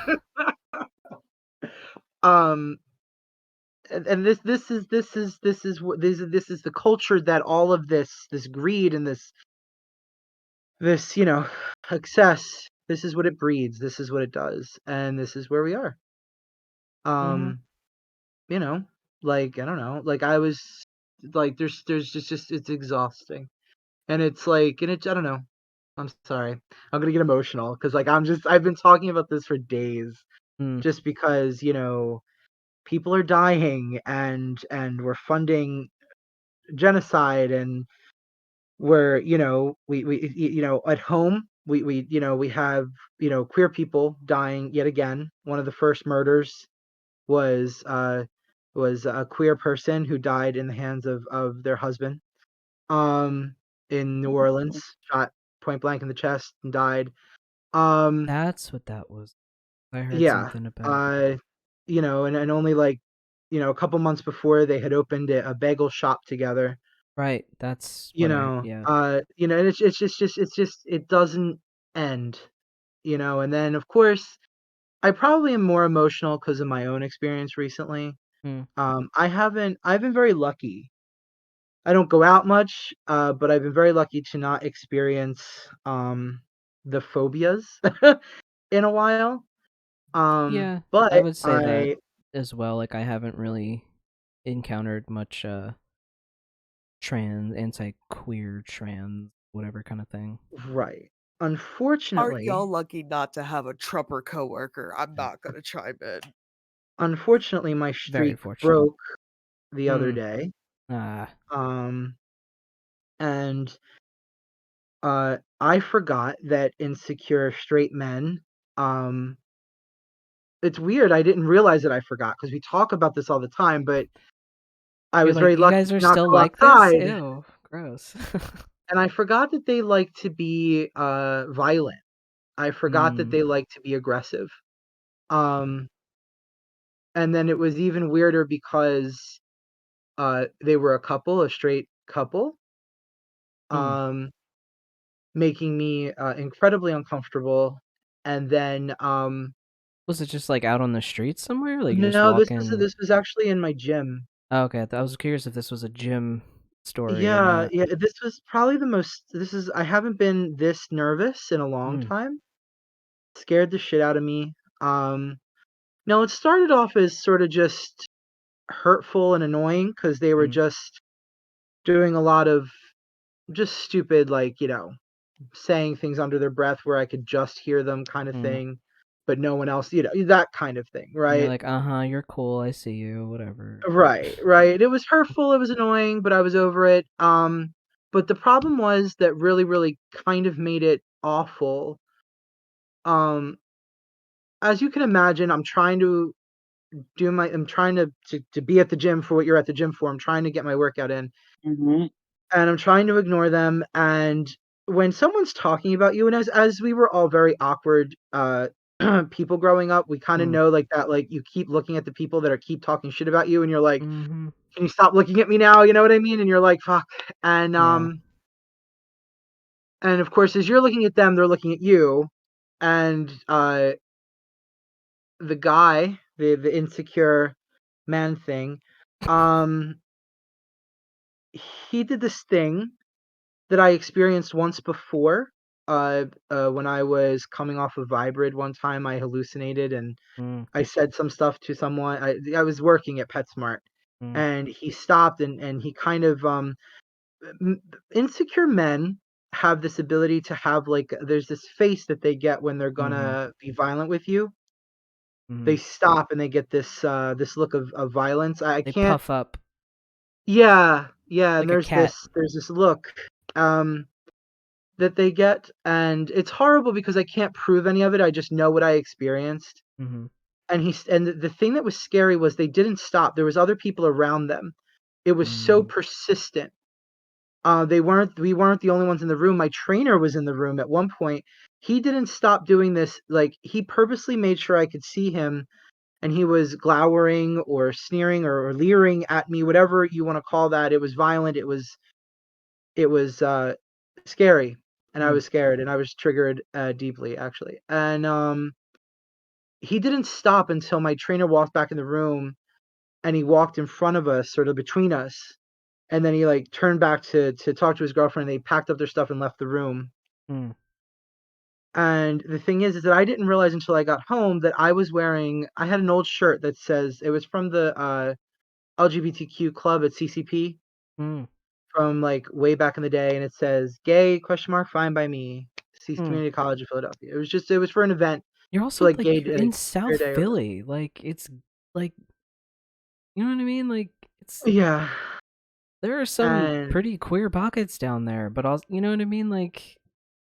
um, and this is the culture that all of this greed and this excess. This is what it breeds. This is what it does, and this is where we are. Mm-hmm. Um, you know, like, I don't know, like, I was like, there's just it's exhausting. And it's like, and it's, I don't know. I'm sorry. I'm gonna get emotional because, like, I've been talking about this for days, Mm, just because, people are dying, and we're funding genocide, and we're, at home, we have, queer people dying yet again. One of the first murders was a queer person who died in the hands of their husband, um in New Orleans, shot point blank in the chest and died. um that's what that was. I heard yeah. something about. uh and only, like, a couple months before, they had opened a bagel shop together. Right, that's what I. Yeah. And it's just it doesn't end. And then, of course, I probably am more emotional because of my own experience recently. Mm, I've been very lucky I don't go out much, but I've been very lucky to not experience the phobias in a while. Yeah, I But would say that I as well. Like I haven't really encountered much anti-queer trans whatever kind of thing. right. Aren't Unfortunately, y'all lucky not to have a Trumper coworker? I'm not gonna chime in. unfortunately, my Very streak fortunate. broke the other Mm. day. Ah. Um, and I forgot that insecure straight men, um, it's weird. I didn't realize that I forgot because we talk about this all the time, but I You're was like, very you lucky guys to are not still go like this? outside, Ew, gross. and I forgot that they like to be violent. I forgot that Mm. they like to be aggressive. Um, and then it was even weirder because they were a couple, a straight couple, Mm. um, making me incredibly uncomfortable. And then Was it just like out on the street somewhere? Like you're just no, walking? this was actually in my gym. Oh, okay, I was curious if this was a gym story or Yeah, not. yeah, this was probably the most this is I haven't been this nervous in a long Mm. time. Scared the shit out of me. No, it started off as sort of just hurtful and annoying because they were Mm. just doing a lot of just stupid, like, saying things under their breath where I could just hear them kind of Mm. thing, but no one else, that kind of thing, And you're right? like, uh-huh, you're cool, I see you, whatever. Right, right. It was hurtful, it was annoying, but I was over it. But the problem was that really, really kind of made it awful. Um, as you can imagine, I'm trying to be at the gym for what you're at the gym for. I'm trying to get my workout in, Mm-hmm. and I'm trying to ignore them. And when someone's talking about you, and as we were all very awkward people growing up, we kind of Mm. know like that, like you keep looking at the people that are keep talking shit about you, and you're like, Mm-hmm. can you stop looking at me now? You know what I mean? And you're like, fuck. And Yeah. and of course, as you're looking at them, they're looking at you. And the guy, the insecure man thing, um, he did this thing that I experienced once before. When I was coming off of Vibrid one time, I hallucinated and Mm. I said some stuff to someone. I was working at PetSmart, Mm. and he stopped and he kind of m- insecure men have this ability to have like there's this face that they get when they're Mm-hmm. gonna be violent with you. Mm-hmm. They stop and they get this look of violence. I They can't. puff up Yeah, yeah. And like a cat. there's this look um that they get, and it's horrible because I can't prove any of it. I just know what I experienced. Mm-hmm. And the thing that was scary was they didn't stop. There was other people around them. It was so Mm. persistent. We weren't the only ones in the room. My trainer was in the room at one point. He didn't stop doing this. Like he purposely made sure I could see him, and he was glowering or sneering or leering at me, whatever you want to call that. It was violent. It was scary, and I Mm. was scared, and I was triggered deeply actually. And he didn't stop until my trainer walked back in the room, and he walked in front of us, sort of between us, and then he like turned back to talk to his girlfriend. And they packed up their stuff and left the room. Mm. And the thing is that I didn't realize until I got home that I had an old shirt that says it was from the LGBTQ club at CCP Mm. from like way back in the day, and it says "gay question mark fine by me." Mm. Community College of Philadelphia. It was for an event You're for also like like gay you're in queer South day or whatever. Philly. Like it's like you know what I mean? Like it's Yeah, there are some and pretty queer pockets down there, but also you know what I mean? Like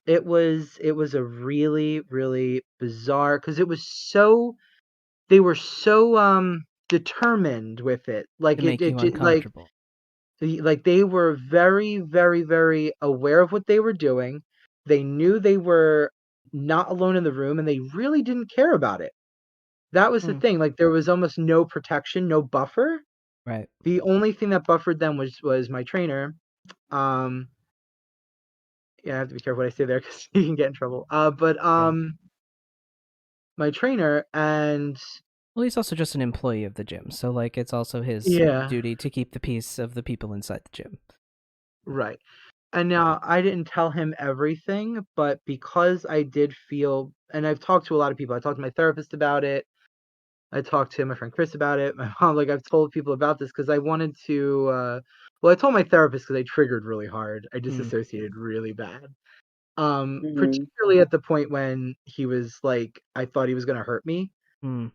it was a really really bizarre because it was so they were so determined with it. to make you uncomfortable. Like they were very, very, very aware of what they were doing. They knew they were not alone in the room and they really didn't care about it. That was the Mm. thing. Like there was almost no protection, no buffer. Right. The only thing that buffered them was my trainer. Um yeah, I have to be careful what I say there because you can get in trouble. But Yeah. my trainer and Well, he's also just an employee of the gym, so like it's also his yeah. duty to keep the peace of the people inside the gym. Right. And now I didn't tell him everything, but because I did feel, and I've talked to a lot of people. I talked to my therapist about it. I talked to my friend Chris about it. My mom, like I've told people about this because I wanted to. Well, I told my therapist because I triggered really hard. I disassociated really bad. Mm-hmm. Particularly at the point when he was like, I thought he was gonna hurt me. Hmm.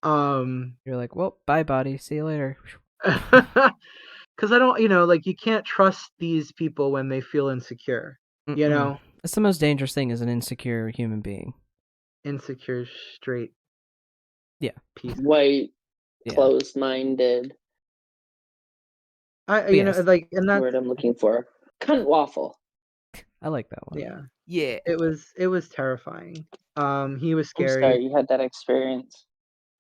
Um, You're like, well, bye, body. See you later. because I don't, like you can't trust these people when they feel insecure. You Mm-mm. know, That's the most dangerous thing is an insecure human being. insecure, straight Yeah. piece. White, Yeah. closed-minded. I, But yes, like, and That's the that's word I'm looking for. Cunt waffle. I like that one. yeah. Yeah. It was terrifying. He was I'm scary. sorry you had that experience.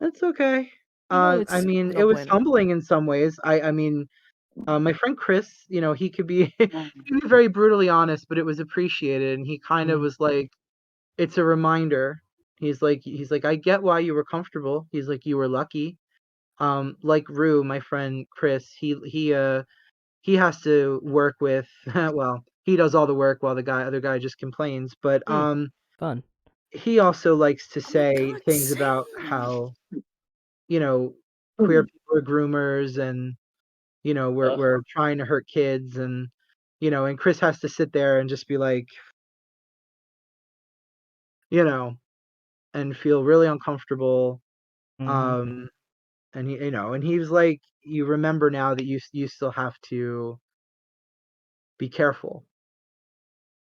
That's okay. I It's mean, I it don't was blame him. humbling in some ways. I mean, my friend Chris, he could be he Mm. could be very brutally honest, but it was appreciated, and he kind of Mhm. was like, it's a reminder. He's like, I get why you were comfortable. He's like, you were lucky. Like Rue, my friend Chris, he has to work with well, he does all the work while the other guy just complains, but Fun. he also likes to Oh my say God, things about Sam! how, queer people are groomers, and Ugh. we're trying to hurt kids, and and Chris has to sit there and just be like, you know and feel really uncomfortable. Mhm. um and he was like, you remember now that you still have to be careful.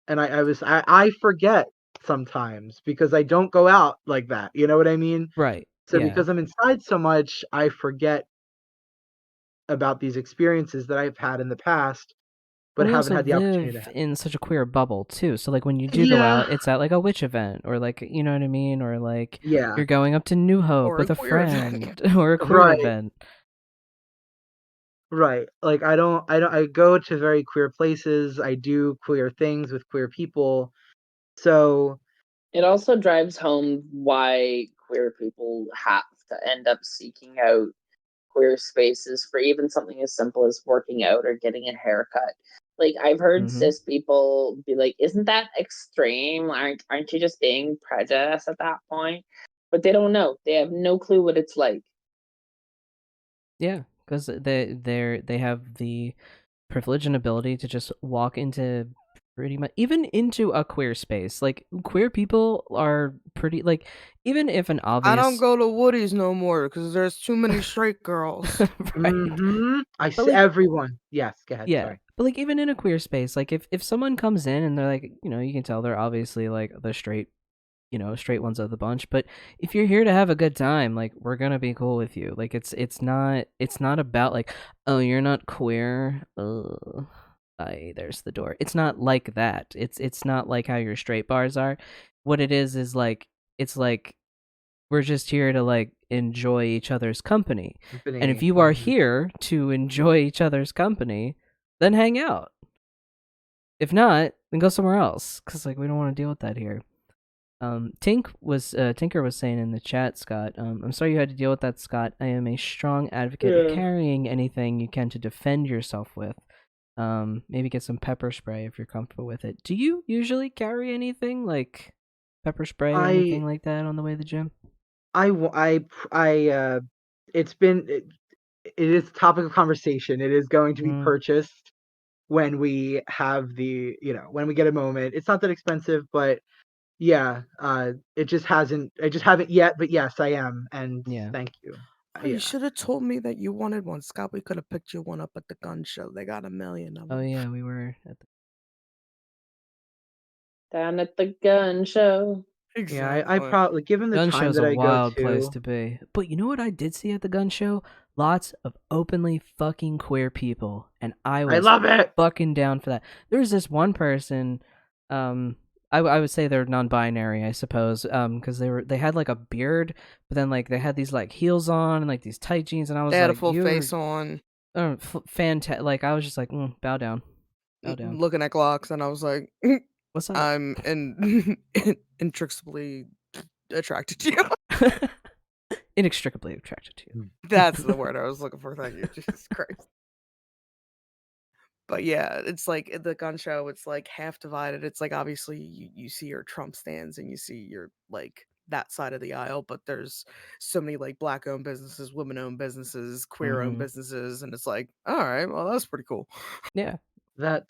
And I forget sometimes because I don't go out like that, you know what I mean? Right. So Yeah. because I'm inside so much, I forget about these experiences that I've had in the past, but Well, we haven't also had the opportunity to live have. in such a queer bubble too. So like when you do go Yeah. out, it's at like a witch event or like you know what I mean, or like Yeah. you're going up to New Hope Or a with a queer event. friend or a queer Right. event. Right. Like I go to very queer places. I do queer things with queer people. So, It also drives home why queer people have to end up seeking out queer spaces for even something as simple as working out or getting a haircut. Like I've heard Mhm. cis people be like, "Isn't that extreme? Aren't you just being prejudiced at that point?" But they don't know. They have no clue what it's like. Yeah, cuz they have the privilege and ability to just walk into pretty much even into a queer space. Like queer people are pretty like even if an I don't obvious go to Woody's no more because there's too many straight girls. right. I But see like everyone. Yes, go ahead. yeah, Sorry. but like even in a queer space, like if someone comes in and they're like, you can tell they're obviously like the straight, straight ones of the bunch, but if you're here to have a good time, like we're going to be cool with you. Like it's not about like, oh, you're not queer. There's the door. It's not like that. It's not like how your straight bars are. What it is like it's like we're just here to like enjoy each other's company. And if Company. you are Mhm. here to enjoy each other's company, then hang out. If not, then go somewhere else cuz like we don't want to deal with that here. Tinker was saying in the chat, Scott. I'm sorry you had to deal with that, Scott. I am a strong advocate of Yeah. carrying anything you can to defend yourself with. Maybe get some pepper spray if you're comfortable with it. Do you usually carry anything like pepper spray or I anything like that on the way to the gym? I w- I it's been it is topic of conversation. It is going to be Mm, purchased when we have when we get a moment. It's not that expensive, but yeah, I just haven't yet, but yes, I am, and yeah. thank you. Oh, you Yeah. should have told me that you wanted one, Scott. We could have picked you one up at the gun show. They got 1,000,000 of Oh them. yeah, we were at the Down at the gun show. Yeah, I Exactly. probably, given the gun time show's that a I go wild place to. to be. But you know what I did see at the gun show? Lots of openly fucking queer people, and I I was love it. fucking down for that. There was this one person, um, I would say they're non-binary, I suppose, because they had like a beard, but then like they had these like heels on and like these tight jeans, and I They was had a like, full you're face on, fantastic. Like I was just like, bow down, bow down. looking at Glocks, and I was like, What's up? I'm inextricably attracted to you. Inextricably attracted to you. That's the word I was looking for. Thank you, Jesus Christ. But yeah, it's like at the gun show, it's like half divided. It's like obviously you see your Trump stands and you see your like that side of the aisle, but there's so many like black owned businesses, women owned businesses, queer owned Mhm. businesses, and it's like, all right, well that's pretty cool. Yeah.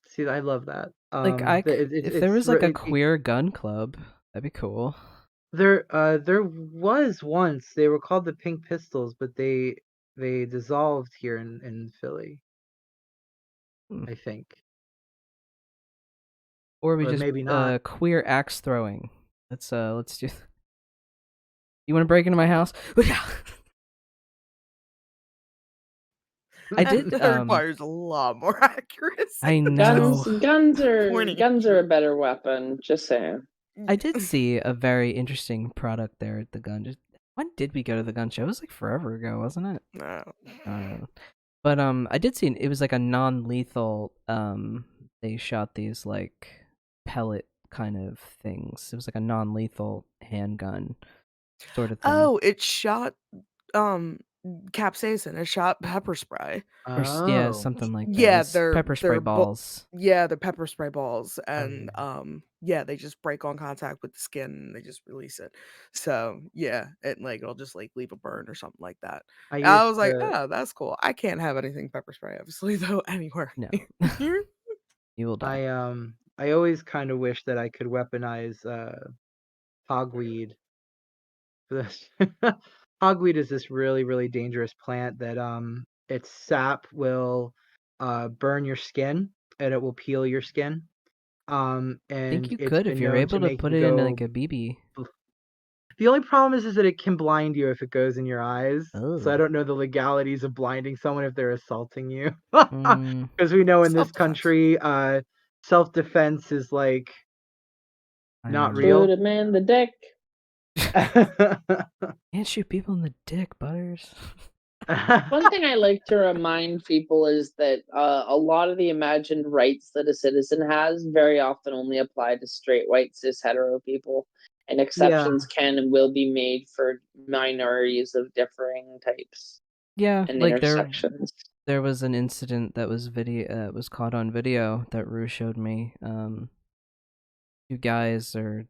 See, I love that. Like if there was like a queer gun club, that'd be cool. There was once. They were called the Pink Pistols, but they dissolved here in Philly, Hmm. I think. Or we Or just maybe not. queer axe throwing. Let's do. You want to break into my house? I did. That requires a lot more accuracy. I know. Guns Pointing are a better weapon. Just saying. I did see a very interesting product there at the gun. When did we go to the gun show? It was like forever ago, wasn't it? No. But I did see it was like a non-lethal. They shot these like pellet kind of things. It was like a non-lethal handgun sort of thing. Oh, it shot capsaicin. It shot pepper spray. Or yeah, Oh. something like that. Yeah, It's they're pepper spray balls. Yeah, they're pepper spray balls, and yeah. yeah, they just break on contact with the skin and they just release it. So yeah, it'll just like leave a burn or something like that. I And I used was like, to. oh, that's cool. I can't have anything pepper spray, obviously, though, anywhere. No. You will die. I always kind of wish that I could weaponize hogweed. Hogweed is this really, really dangerous plant that its sap will burn your skin and it will peel your skin. I think And you it's could if been you're known to able to make put you it in go. like a BB. The only problem is that it can blind you if it goes in your eyes. So I Oh. don't know the legalities of blinding someone if they're assaulting you. Mm, Because we know in this Self-defense. country, self-defense is like I not know. Shoot real. him in the dick. Can't shoot people in the dick, Butters. One thing I like to remind people is that a lot of the imagined rights that a citizen has very often only apply to straight, white, cis, hetero people, and Yeah. exceptions can and will be made for minorities of differing types Yeah, and like intersections. there was an incident that was was caught on video that Rue showed me. Two guys are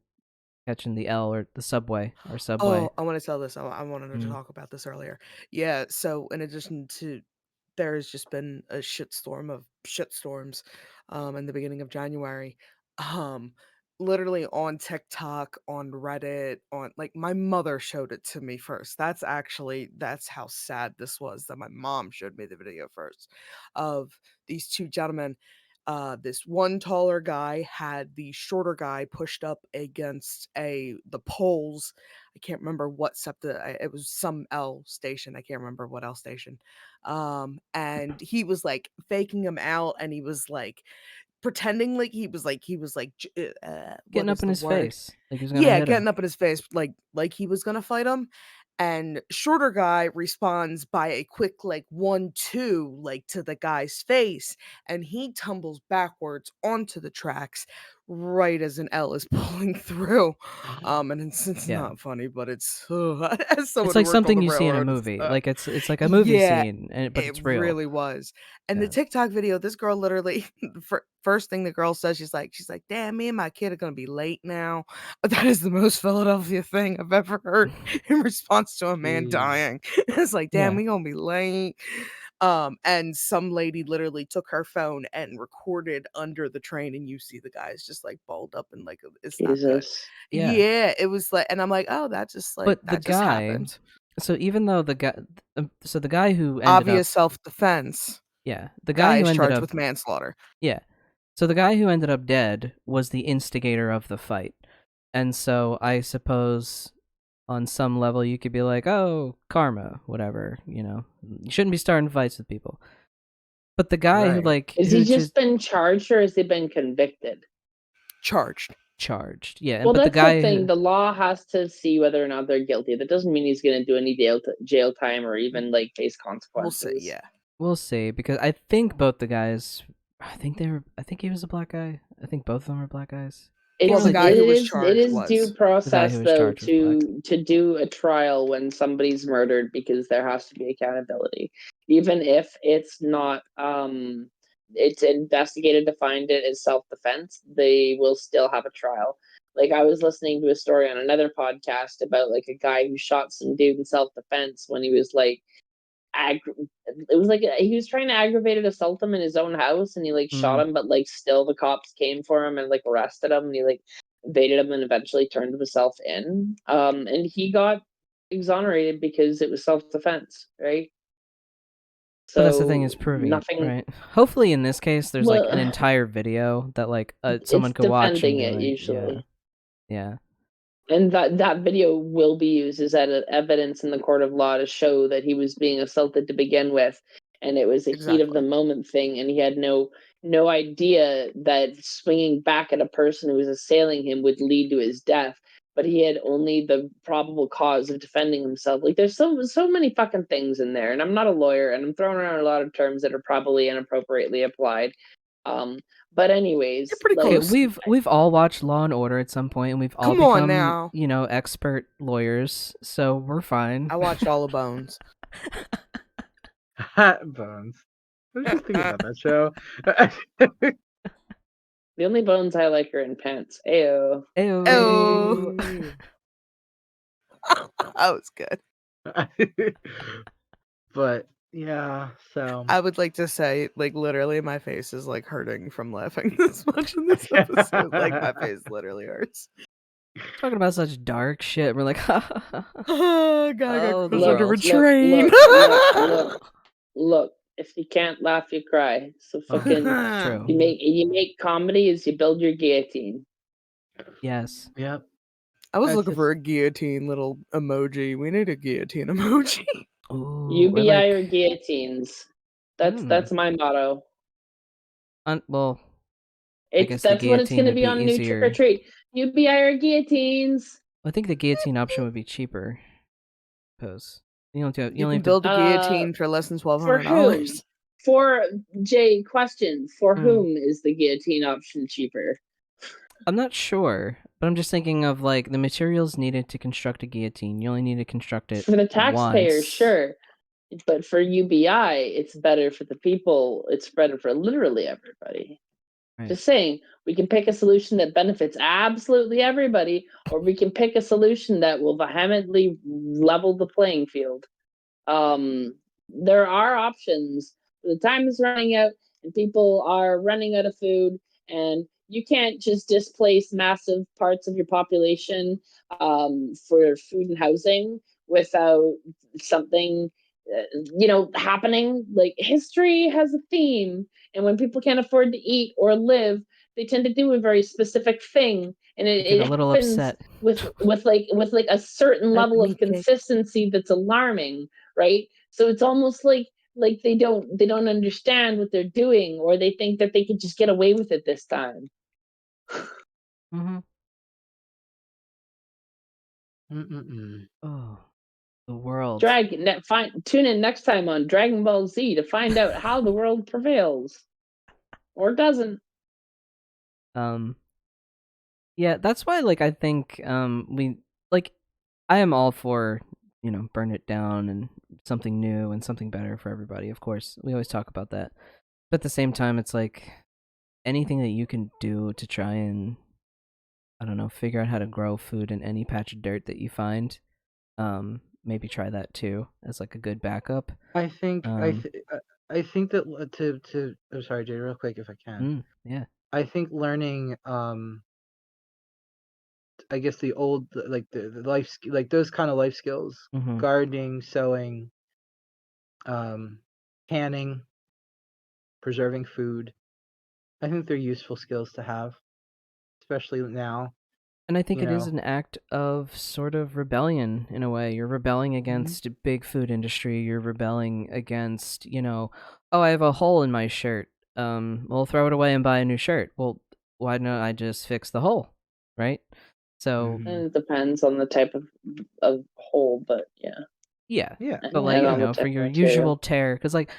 catching the L or the subway or subway. Oh, I want to tell this. I wanted to talk about this earlier. Yeah, so in addition to there's just been a shitstorm of shitstorms in the beginning of January. Um Literally on TikTok, on Reddit, on like my mother showed it to me first. That's how sad this was that my mom showed me the video first of these two gentlemen. This one taller guy had the shorter guy pushed up against the poles. I can't remember what SEPTA. It was some L station. I can't remember what L station. And he was like faking him out, and he was like pretending like what Getting up is in the his word? face, like he was gonna Yeah, hit him. getting up in his face, like he was gonna fight him. And shorter guy responds by a quick like 1-2 like to the guy's face, and he tumbles backwards onto the tracks right as an L is pulling through. And it's Yeah. not funny, but it's as someone It's who like worked on something the you see in a railroad, movie. Like it's like a movie yeah, scene, but it it's real. really was. And the Yeah. TikTok video, this girl literally, the first thing the girl says, she's like, damn, me and my kid are gonna be late now. That is the most Philadelphia thing I've ever heard in response to a man Jeez. dying. It's like, damn, Yeah. we gonna be late. And some lady literally took her phone and recorded under the train, and you see the guys just like balled up and like it's not good. Jesus. Yeah. Yeah, it was like, and I'm like, oh, that just like But the that just guy. happened. So even though the guy, so the guy who ended Obvious up, self-defense. yeah, the Guy guy who is ended charged up, with manslaughter. yeah, so the guy who ended up dead was the instigator of the fight, and so I suppose on some level you could be like, oh, karma, whatever, you shouldn't be starting fights with people. But the guy who Right. Has he just been charged or has he been convicted? Charged. Yeah, Well, but that's the guy the thing. who, The law has to see whether or not they're guilty. That doesn't mean he's going to do any jail time or even like face We'll consequences. see, yeah. we'll see, because I think both the guys, I think he was a black guy. I think both of them were black guys. Well, the guy who was charged it is was. due The guy process who was though charged was to do a trial when somebody's murdered, because there has to be accountability, even if it's not it's investigated to find it as self-defense, they will still have a trial. Like, I was listening to a story on another podcast about like a guy who shot some dude in self-defense when he was like it was like he was trying to aggravated assault him in his own house, and he like shot him, but like still the cops came for him and like arrested him, and he like evaded him and eventually turned himself in. And he got exonerated because it was self-defense, right? But that's the thing, So is proving nothing. it, right? Hopefully in this case there's like an Well, entire video that like someone it's could watch and defending be it like, usually. yeah. And that video will be used as evidence in the court of law to show that he was being assaulted to begin with, and it was a heat of the Exactly. moment thing, and he had no idea that swinging back at a person who was assailing him would lead to his death. But he had only the probable cause of defending himself. Like, there's so many fucking things in there, and I'm not a lawyer, and I'm throwing around a lot of terms that are probably inappropriately applied. But anyways, You're pretty like, Okay, close. we've all watched Law and Order at some point, and we've all Come on become, now. you know, expert lawyers, so we're fine. I watched all of Bones. Bones. I was just thinking about that show. the only bones I like are in pants. Ayo. Ew. Oh, Hey. that was good. But yeah, so I would like to say, like, literally, my face is like hurting from laughing this much in this episode. Like, my face literally hurts. Talking about such dark shit, we're like, Oh, God, I Oh, got the crushed under a world. train. Look, if you can't laugh, you cry. So fucking True. you make comedy as you build your guillotine. Yes. Yep. I was That's looking just- for a guillotine little emoji. We need a guillotine emoji. Ooh, UBI or or guillotines. That's my motto. well, I guess the That's what it's guillotine gonna would be on New Trick or easier. Treat. UBI or guillotines. I think the guillotine option would be cheaper. Suppose you only You can have build to... a guillotine for less than For whom? $1,200. For Jay, question: for Hmm. whom is the guillotine option cheaper? I'm not sure, but I'm just thinking of like the materials needed to construct a guillotine. You only need to construct it For the taxpayer, once. sure. But for UBI, it's better for the people. It's better for literally everybody. Right. Just saying, we can pick a solution that benefits absolutely everybody, or we can pick a solution that will vehemently level the playing field. There are options. The time is running out, and people are running out of food, and you can't just displace massive parts of your population for food and housing without something happening. Like, history has a theme, and when people can't afford to eat or live, they tend to do a very specific thing, and I get it a little happens upset with a certain That's level of meat cake. consistency that's alarming, right? So it's almost like they don't understand what they're doing, or they think that they could just get away with it this time. Mm-hmm. Mm-mm-mm. Oh, the world. Tune in next time on Dragon Ball Z to find out how the world prevails or doesn't. Yeah, that's why, like, I think we, like, I am all for, you know, burn it down and something new and something better for everybody. Of course, we always talk about that, but at the same time, it's like anything that you can do to try and, I don't know, figure out how to grow food in any patch of dirt that you find. Maybe try that too as like a good backup. I think I think that to I'm sorry, Jay, real quick if I can. Yeah. I think learning I guess the old like the life like those kind of life skills, gardening, sewing, canning, preserving food. I think they're useful skills to have, especially now. And I think You it is know. an act of sort of rebellion in a way. You're rebelling against big food industry. You're rebelling against, you know, oh, I have a hole in my shirt. We'll throw it away and buy a new shirt. Well, why don't I just fix the hole, right? So And it depends on the type of hole, but yeah. Yeah, Yeah. but like, And you on the know, type for of your material. usual tear, because like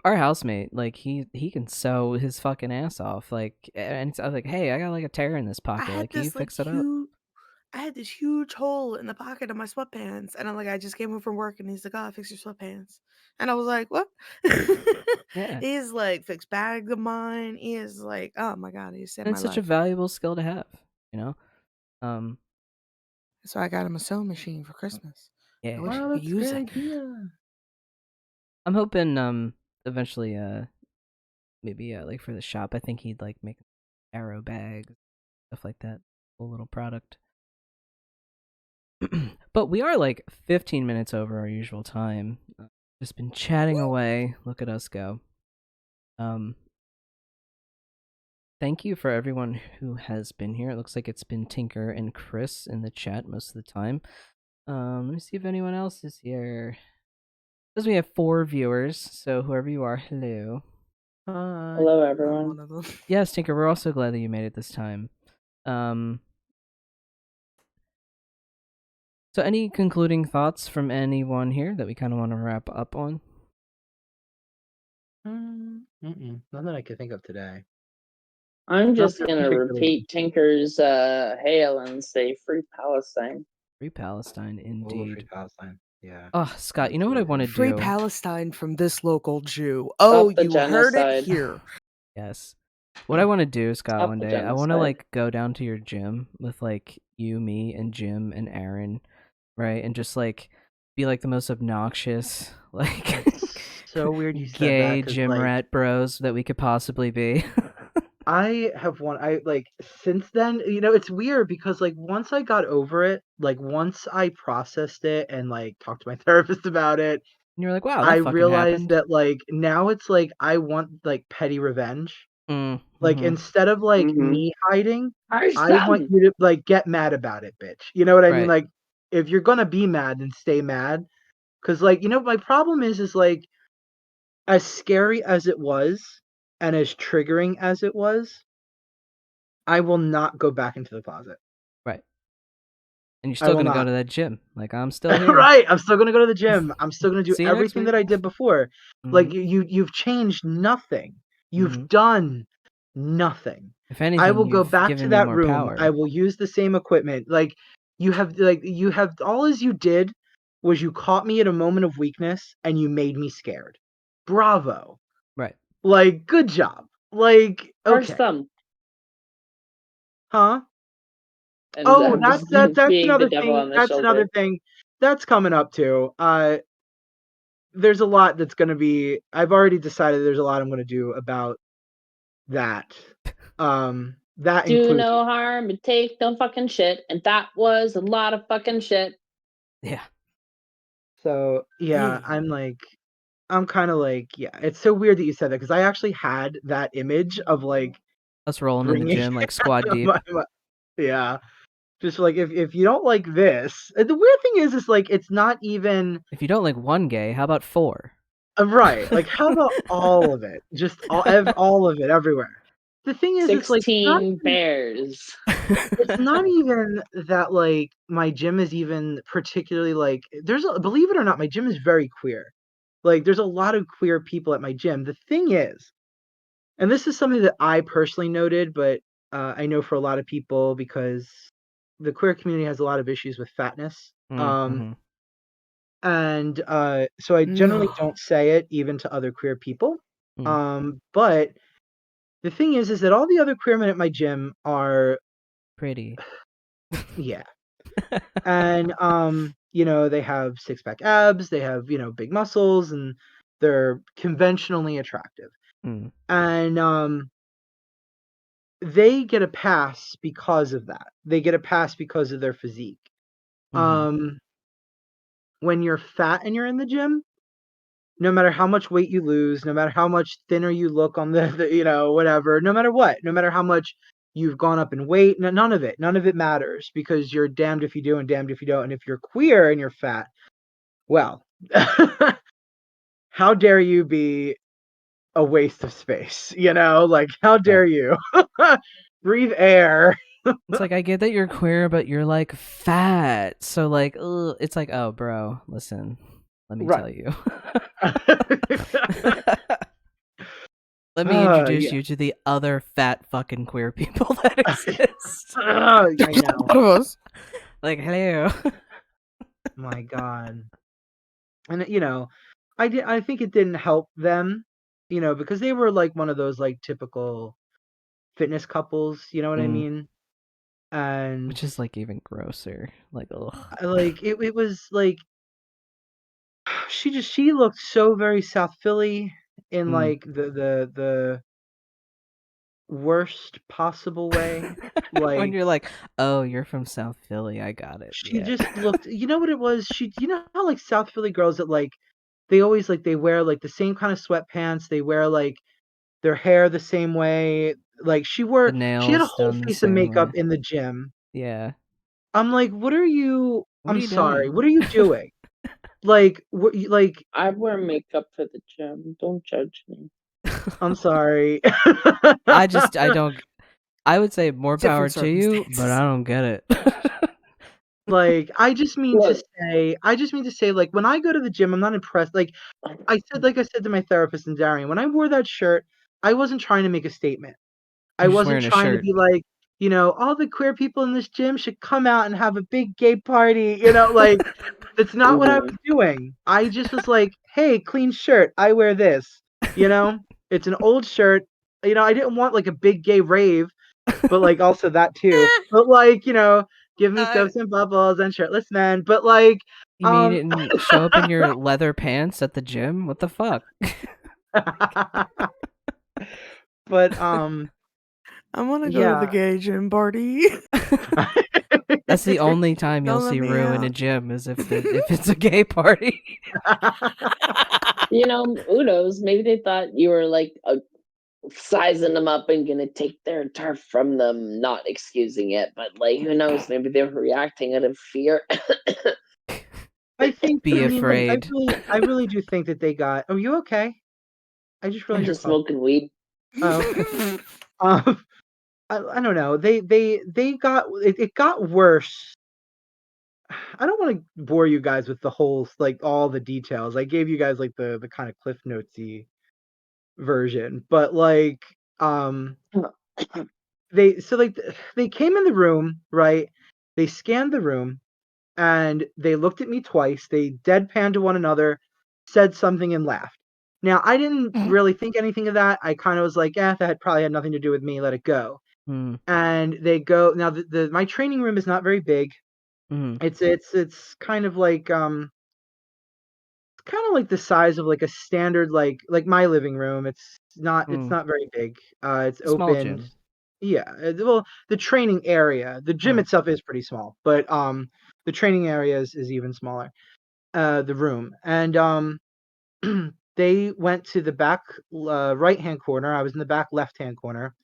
our housemate, like he can sew his fucking ass off, like, and it's, I was like, hey, I got like a tear in this I pocket, had like, can you this like fix it up? huge, I had this huge hole in the pocket of my sweatpants. And I'm like, I just came home from work and he's like, oh, fix your sweatpants. And I was like, what? Yeah. He's like, fix bags of mine. He is like, oh my God, he saved And my it's such a life. valuable skill to have, you know? So I got him a sewing machine for Christmas. Yeah. I wish Wow, he could that's a use great it. idea. I'm hoping eventually maybe like for the shop, I think he'd like make arrow bags, stuff like that. A little product. But we are like 15 minutes over our usual time. Just been chatting away. Look at us go. Thank you for everyone who has been here. It looks like it's been Tinker and Chris in the chat most of the time. Let me see if anyone else is here. Because we have 4 viewers, so whoever you are, hello. Hi. Hello, I'm everyone. one of them. Yes, Tinker, we're also glad that you made it this time. So any concluding thoughts from anyone here that we kind of want to wrap up on? Nothing I can think of today. I'm just Nothing gonna particularly. repeat Tinker's hail and say free Palestine. Free Palestine, Oh, indeed. Free Palestine. Yeah. Oh, Scott, you know what I want to Free do? Palestine from this local Jew. Oh, Stop the you heard it genocide. here. Yes. What I want to do, Scott, Stop one the day, I want to genocide. like go down to your gym with like you, me, and Jim and Aaron, right? And just like be like the most obnoxious, like So weird you said that, gay 'cause, gym like, rat bros that we could possibly be. I have one. I like since then, it's weird because like once I got over it, like once I processed it and like talked to my therapist about it, And you're like, wow, I that fucking realized happened. that like now it's like I want like petty revenge. Like Mm-hmm. instead of like Mhm. me hiding, How's I want done? you to like get mad about it, bitch. You know what I mean? Right. Like if you're gonna be mad, then stay mad. 'Cause like, my problem is like as scary as it was and as triggering as it was, I will not go back into the closet. Right. And you're I still will gonna go not. to that gym. Like, I'm still here. Right. I'm still gonna go to the gym. I'm still gonna do See you next everything week. that I did before. Mhm. Like you've changed nothing. You've Mhm. done nothing. If I anything, will go you've back given to me that more room. power. I will use the same equipment. Like you have all as you did was you caught me at a moment of weakness and you made me scared. Bravo. Right. Like good job. Like How's okay. thumb? Huh? And Oh, I'm just that's being the another devil thing. on the That's another shoulder. thing. That's coming up too. There's a lot that's gonna be. I've already decided there's a lot I'm gonna do about that. That Do includes. no harm and take no fucking shit. And that was a lot of fucking shit. Yeah. So yeah, I'm kind of like, yeah. It's so weird that you said that because I actually had that image of like Us rolling in the bringing. gym, like squad deep. Yeah, just like if you don't like this, the weird thing is like it's not even. If you don't like one gay, how about 4? Right. Like, how about all of it? Just all of it everywhere. The thing is, it's like 16 bears. it's not even that like my gym is even particularly like believe it or not, my gym is very queer. Like there's a lot of queer people at my gym. The thing is, and this is something that I personally noted, but I know for a lot of people because the queer community has a lot of issues with fatness. Mm-hmm. And so I generally No. don't say it even to other queer people. Mm. But the thing is that all the other queer men at my gym are Pretty. yeah. And they have six-pack abs, they have, big muscles, and they're conventionally attractive. Mm. And they get a pass because of that. They get a pass because of their physique. Mm-hmm. When you're fat and you're in the gym, no matter how much weight you lose, no matter how much thinner you look on the whatever, no matter what, no matter how much you've gone up in weight, none of it matters because you're damned if you do and damned if you don't. And if you're queer and you're fat, well, how dare you be a waste of space? Like how dare Right. you breathe air? It's like, I get that you're queer, but you're like fat. So like, ugh, it's like, oh, bro, listen, let me tell Right. you. Let me introduce Yeah. you to the other fat fucking queer people that exist. I know. What of us? Like, hello. My God. And I think it didn't help them, because they were like one of those like typical fitness couples, you know what I Mm. mean? And Which is like even grosser. Like, ugh. like it was like she looked so very South Philly in Mm. like the worst possible way. When Like you're like, oh, you're from South Philly, I got it. she Yeah. just looked, you know what it was? You know how like South Philly girls that like they always like they wear like the same kind of sweatpants, they wear like their hair the same way. Like The she had a nails whole done the face of same makeup way. in the gym. Yeah. I'm like, "What are you What are I'm you sorry. doing? What are you doing?" Like, what like I wear makeup for the gym. Don't judge me. I'm sorry. I don't. I would say more power Different to you, but I circumstances. don't get it. Like, Look, I just mean to say, like, when I go to the gym, I'm not impressed. Like I said to my therapist and Darian, when I wore that shirt, I wasn't trying to make a statement. I You're just wasn't wearing a trying to shirt. be like, all the queer people in this gym should come out and have a big gay party, like that's not what I mhm. was doing. I just was like, "Hey, clean shirt. I wear this." You know? It's an old shirt. I didn't want like a big gay rave, but like also that too. But like, give me Uh, soaps and bubbles and shirtless men. But like, You mean you um didn't show up in your leather pants at the gym? What the fuck? but I want to go to the yeah. gay gym party. That's the only time you'll Don't let see me Rue in a out. gym is if it's a gay party. You know, who knows? Maybe they thought you were like sizing them up and gonna take their turf from them, not excusing it. But like, who knows? Maybe they were reacting out of fear. Be I mean, like, afraid. I really do think that they got. Are you okay? I just I'm realized you're just coughing. smoking weed. Oh, okay. Um, I don't know. They got it got worse. I don't want to bore you guys with the whole like all the details. I gave you guys like the kind of cliff notesy version, but like they came in the room, right? They scanned the room and they looked at me twice. They deadpanned to one another, said something, and laughed. Now, I didn't really think anything of that. I kind of was like, that probably had nothing to do with me. Let it go. Mm, And they go now. My training room is not very big. mm, It's kind of like the size of like a standard like my living room. It's mm. not very big. It's Small opened. gym. Yeah. Well, the training area, the gym Mm, itself is pretty small, but the training area is even smaller. The room. And they went to the back right hand corner. I was in the back left hand corner.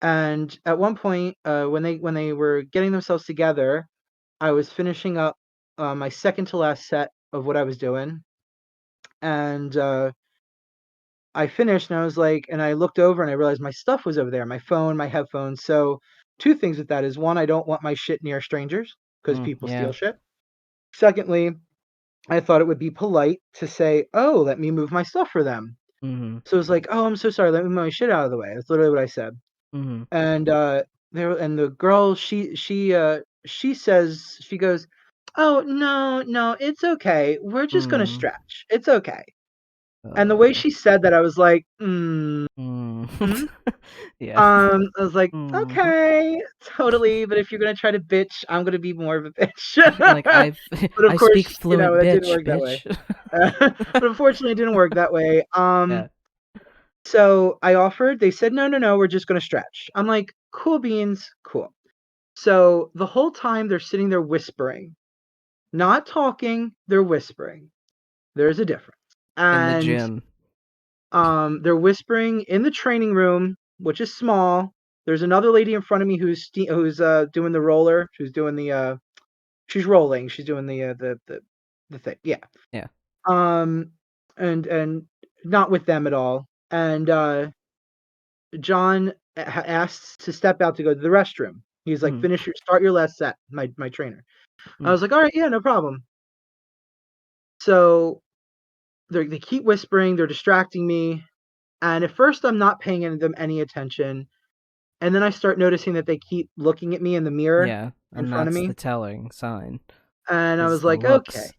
And at one point, when they were getting themselves together, I was finishing up my second to last set of what I was doing, and I finished, and I was like, and I looked over and I realized my stuff was over there, my phone, my headphones. So two things with that is one, I don't want my shit near strangers because people yeah. steal shit. Secondly, I thought it would be polite to say, "Oh, let me move my stuff for them." Mm-hmm. So it was like, "Oh, I'm so sorry. Let me move my shit out of the way." That's literally what I said. Mm-hmm. And the girl, she says, she goes, "Oh, no, no, it's okay. We're just gonna Mm. stretch. It's okay." And the way Uh. she said that, I was like, Mm. hmm. Yeah. I was like, Mm. okay, totally. But if you're gonna try to bitch, I'm gonna be more of a bitch. Like But of I speak course, fluent that didn't bitch, work that way. bitch. But unfortunately, it didn't work that way. Yeah. So I offered. They said, no, no, no, we're just gonna stretch. I'm like, cool beans, cool. So the whole time they're sitting there whispering, not talking, they're whispering. There's a difference. In the And gym. they're whispering in the training room, which is small. There's another lady in front of me who's doing the roller. She's doing the she's rolling. She's doing the thing. Yeah. Yeah. Um and not with them at all. And John asks to step out to go to the restroom. He's like, Mm. start your last set, my trainer. I Mm. was like, all right, yeah, no problem. So they keep whispering, they're distracting me, and at first I'm not paying them any attention, and then I start noticing that they keep looking at me in the mirror. Yeah. in front of me. the telling sign. And I is was the like, okay, looks.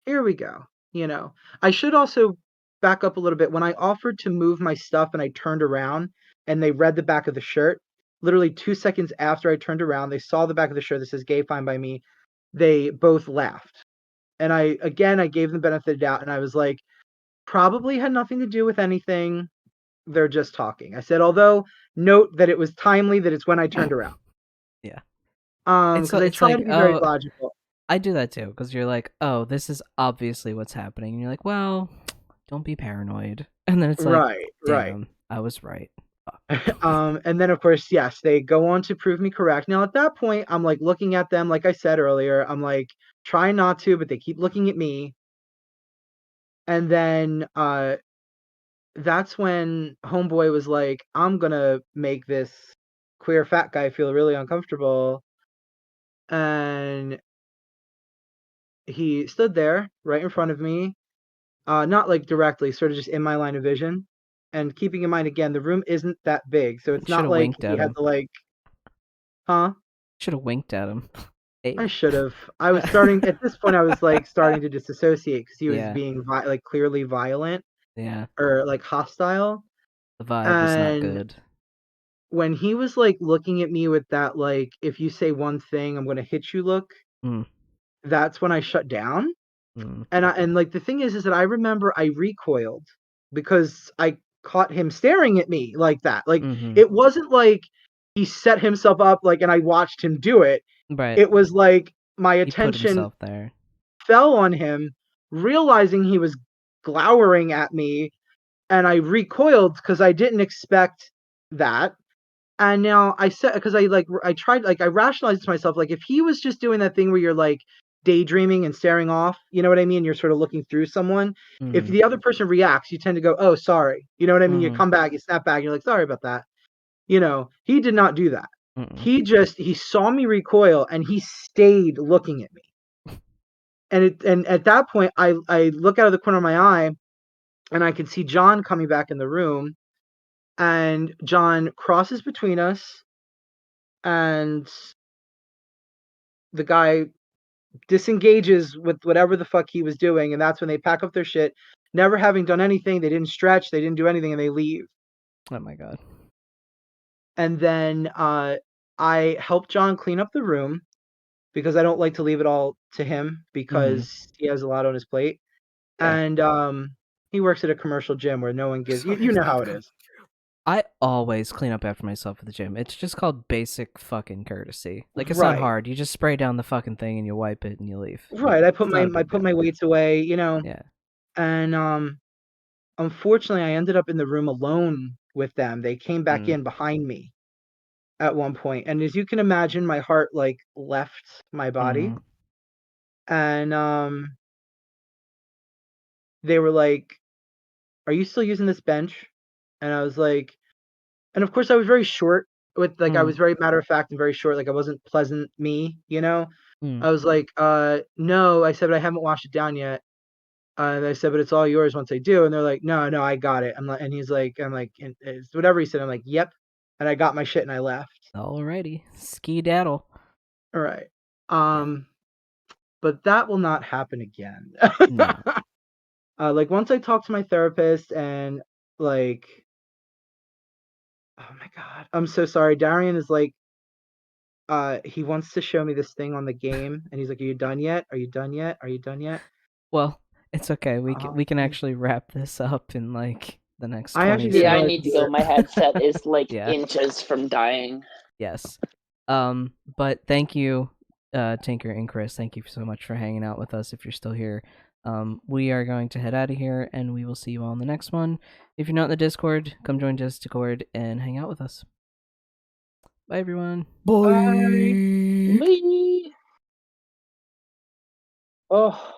here we go. You know, I should also back up a little bit. When I offered to move my stuff and I turned around and they read the back of the shirt, literally 2 seconds after I turned around, they saw the back of the shirt that says gay fine by me. They both laughed. And I gave them the benefit of the doubt and I was like, probably had nothing to do with anything. They're just talking. I said, although note that it was timely that it's when I turned around. Yeah. Because I It's try like, to be very logical. I do that too, because you're like, oh, this is obviously what's happening. And you're like, well, don't be paranoid. And then it's like, Right. damn, I was right. And then of course, yes, they go on to prove me correct. Now at that point, I'm like looking at them, like I said earlier, I'm like trying not to, but they keep looking at me. And then that's when homeboy was like, I'm gonna make this queer fat guy feel really uncomfortable. And he stood there right in front of me, not like directly, sort of just in my line of vision. And keeping in mind again, the room isn't that big, so it's Should not have like winked he at had him. to like, huh? Should have winked at him. Hey. I should have. I was starting at this point. I was like starting to disassociate because he was Yeah. being like clearly violent Yeah. or like hostile. The vibe was not And good. when he was like looking at me with that like, if you say one thing, I'm gonna hit you look. Mm. That's when I shut down. Mm. And like the thing is that I remember I recoiled because I caught him staring at me like that. Like Mm-hmm. it wasn't like he set himself up like and I watched him do it. Right. It was like my He put attention himself there. fell on him, realizing he was glowering at me, and I recoiled because I didn't expect that. And now I said, because I tried, like, I rationalized to myself, like, if he was just doing that thing where you're like daydreaming and staring off, you know what I mean? You're sort of looking through someone. If Mm-hmm. the other person reacts, you tend to go, oh, sorry. You know what I mean? You Mm-hmm. come back, you snap back, you're like, sorry about that. You know, he did not do that. Mm-mm. He saw me recoil and he stayed looking at me. And at that point, I look out of the corner of my eye, and I can see John coming back in the room, and John crosses between us, and the guy disengages with whatever the fuck he was doing, and that's when they pack up their shit, never having done anything. They didn't stretch, they didn't do anything, and they leave. Oh my god. And then I help John clean up the room because I don't like to leave it all to him because he has a lot on his plate. Yeah. And he works at a commercial gym where no one gives Sorry you if know that how it comes is. I always clean up after myself at the gym. It's just called basic fucking courtesy. Like, it's not Right. hard. You just spray down the fucking thing and you wipe it and you leave. Right. I put It's not a I big put deal. my weights away, you know. Yeah. And unfortunately I ended up in the room alone with them. They came back in behind me at one point. And as you can imagine, my heart like left my body. Mhm. And they were like, "Are you still using this bench?" And I was like, and of course I was very short with like I was very matter of fact and very short, like I wasn't pleasant me, you know? Mm. I was like, no, I said, but I haven't washed it down yet. And I said, but it's all yours once I do. And they're like, no, I got it. I'm like, and he's like, I'm like, and it's whatever he said. I'm like, yep. And I got my shit and I left. Alrighty. Ski daddle. All right. But that will not happen again. No. Like once I talked to my therapist and like, oh my God, I'm so sorry. Darian is like, he wants to show me this thing on the game, and he's like, "Are you done yet? Are you done yet? Are you done yet?" Well, it's okay. We can Um, actually wrap this up in like the next I 20 actually didn't Yeah, I realize need to you go. were. My headset is like Yeah. inches from dying. Yes. But thank you, Tinker and Chris. Thank you so much for hanging out with us if you're still here. We are going to head out of here, and we will see you all in the next one. If you're not in the Discord, come join Discord and hang out with us. Bye, everyone. Bye. Bye. Oh.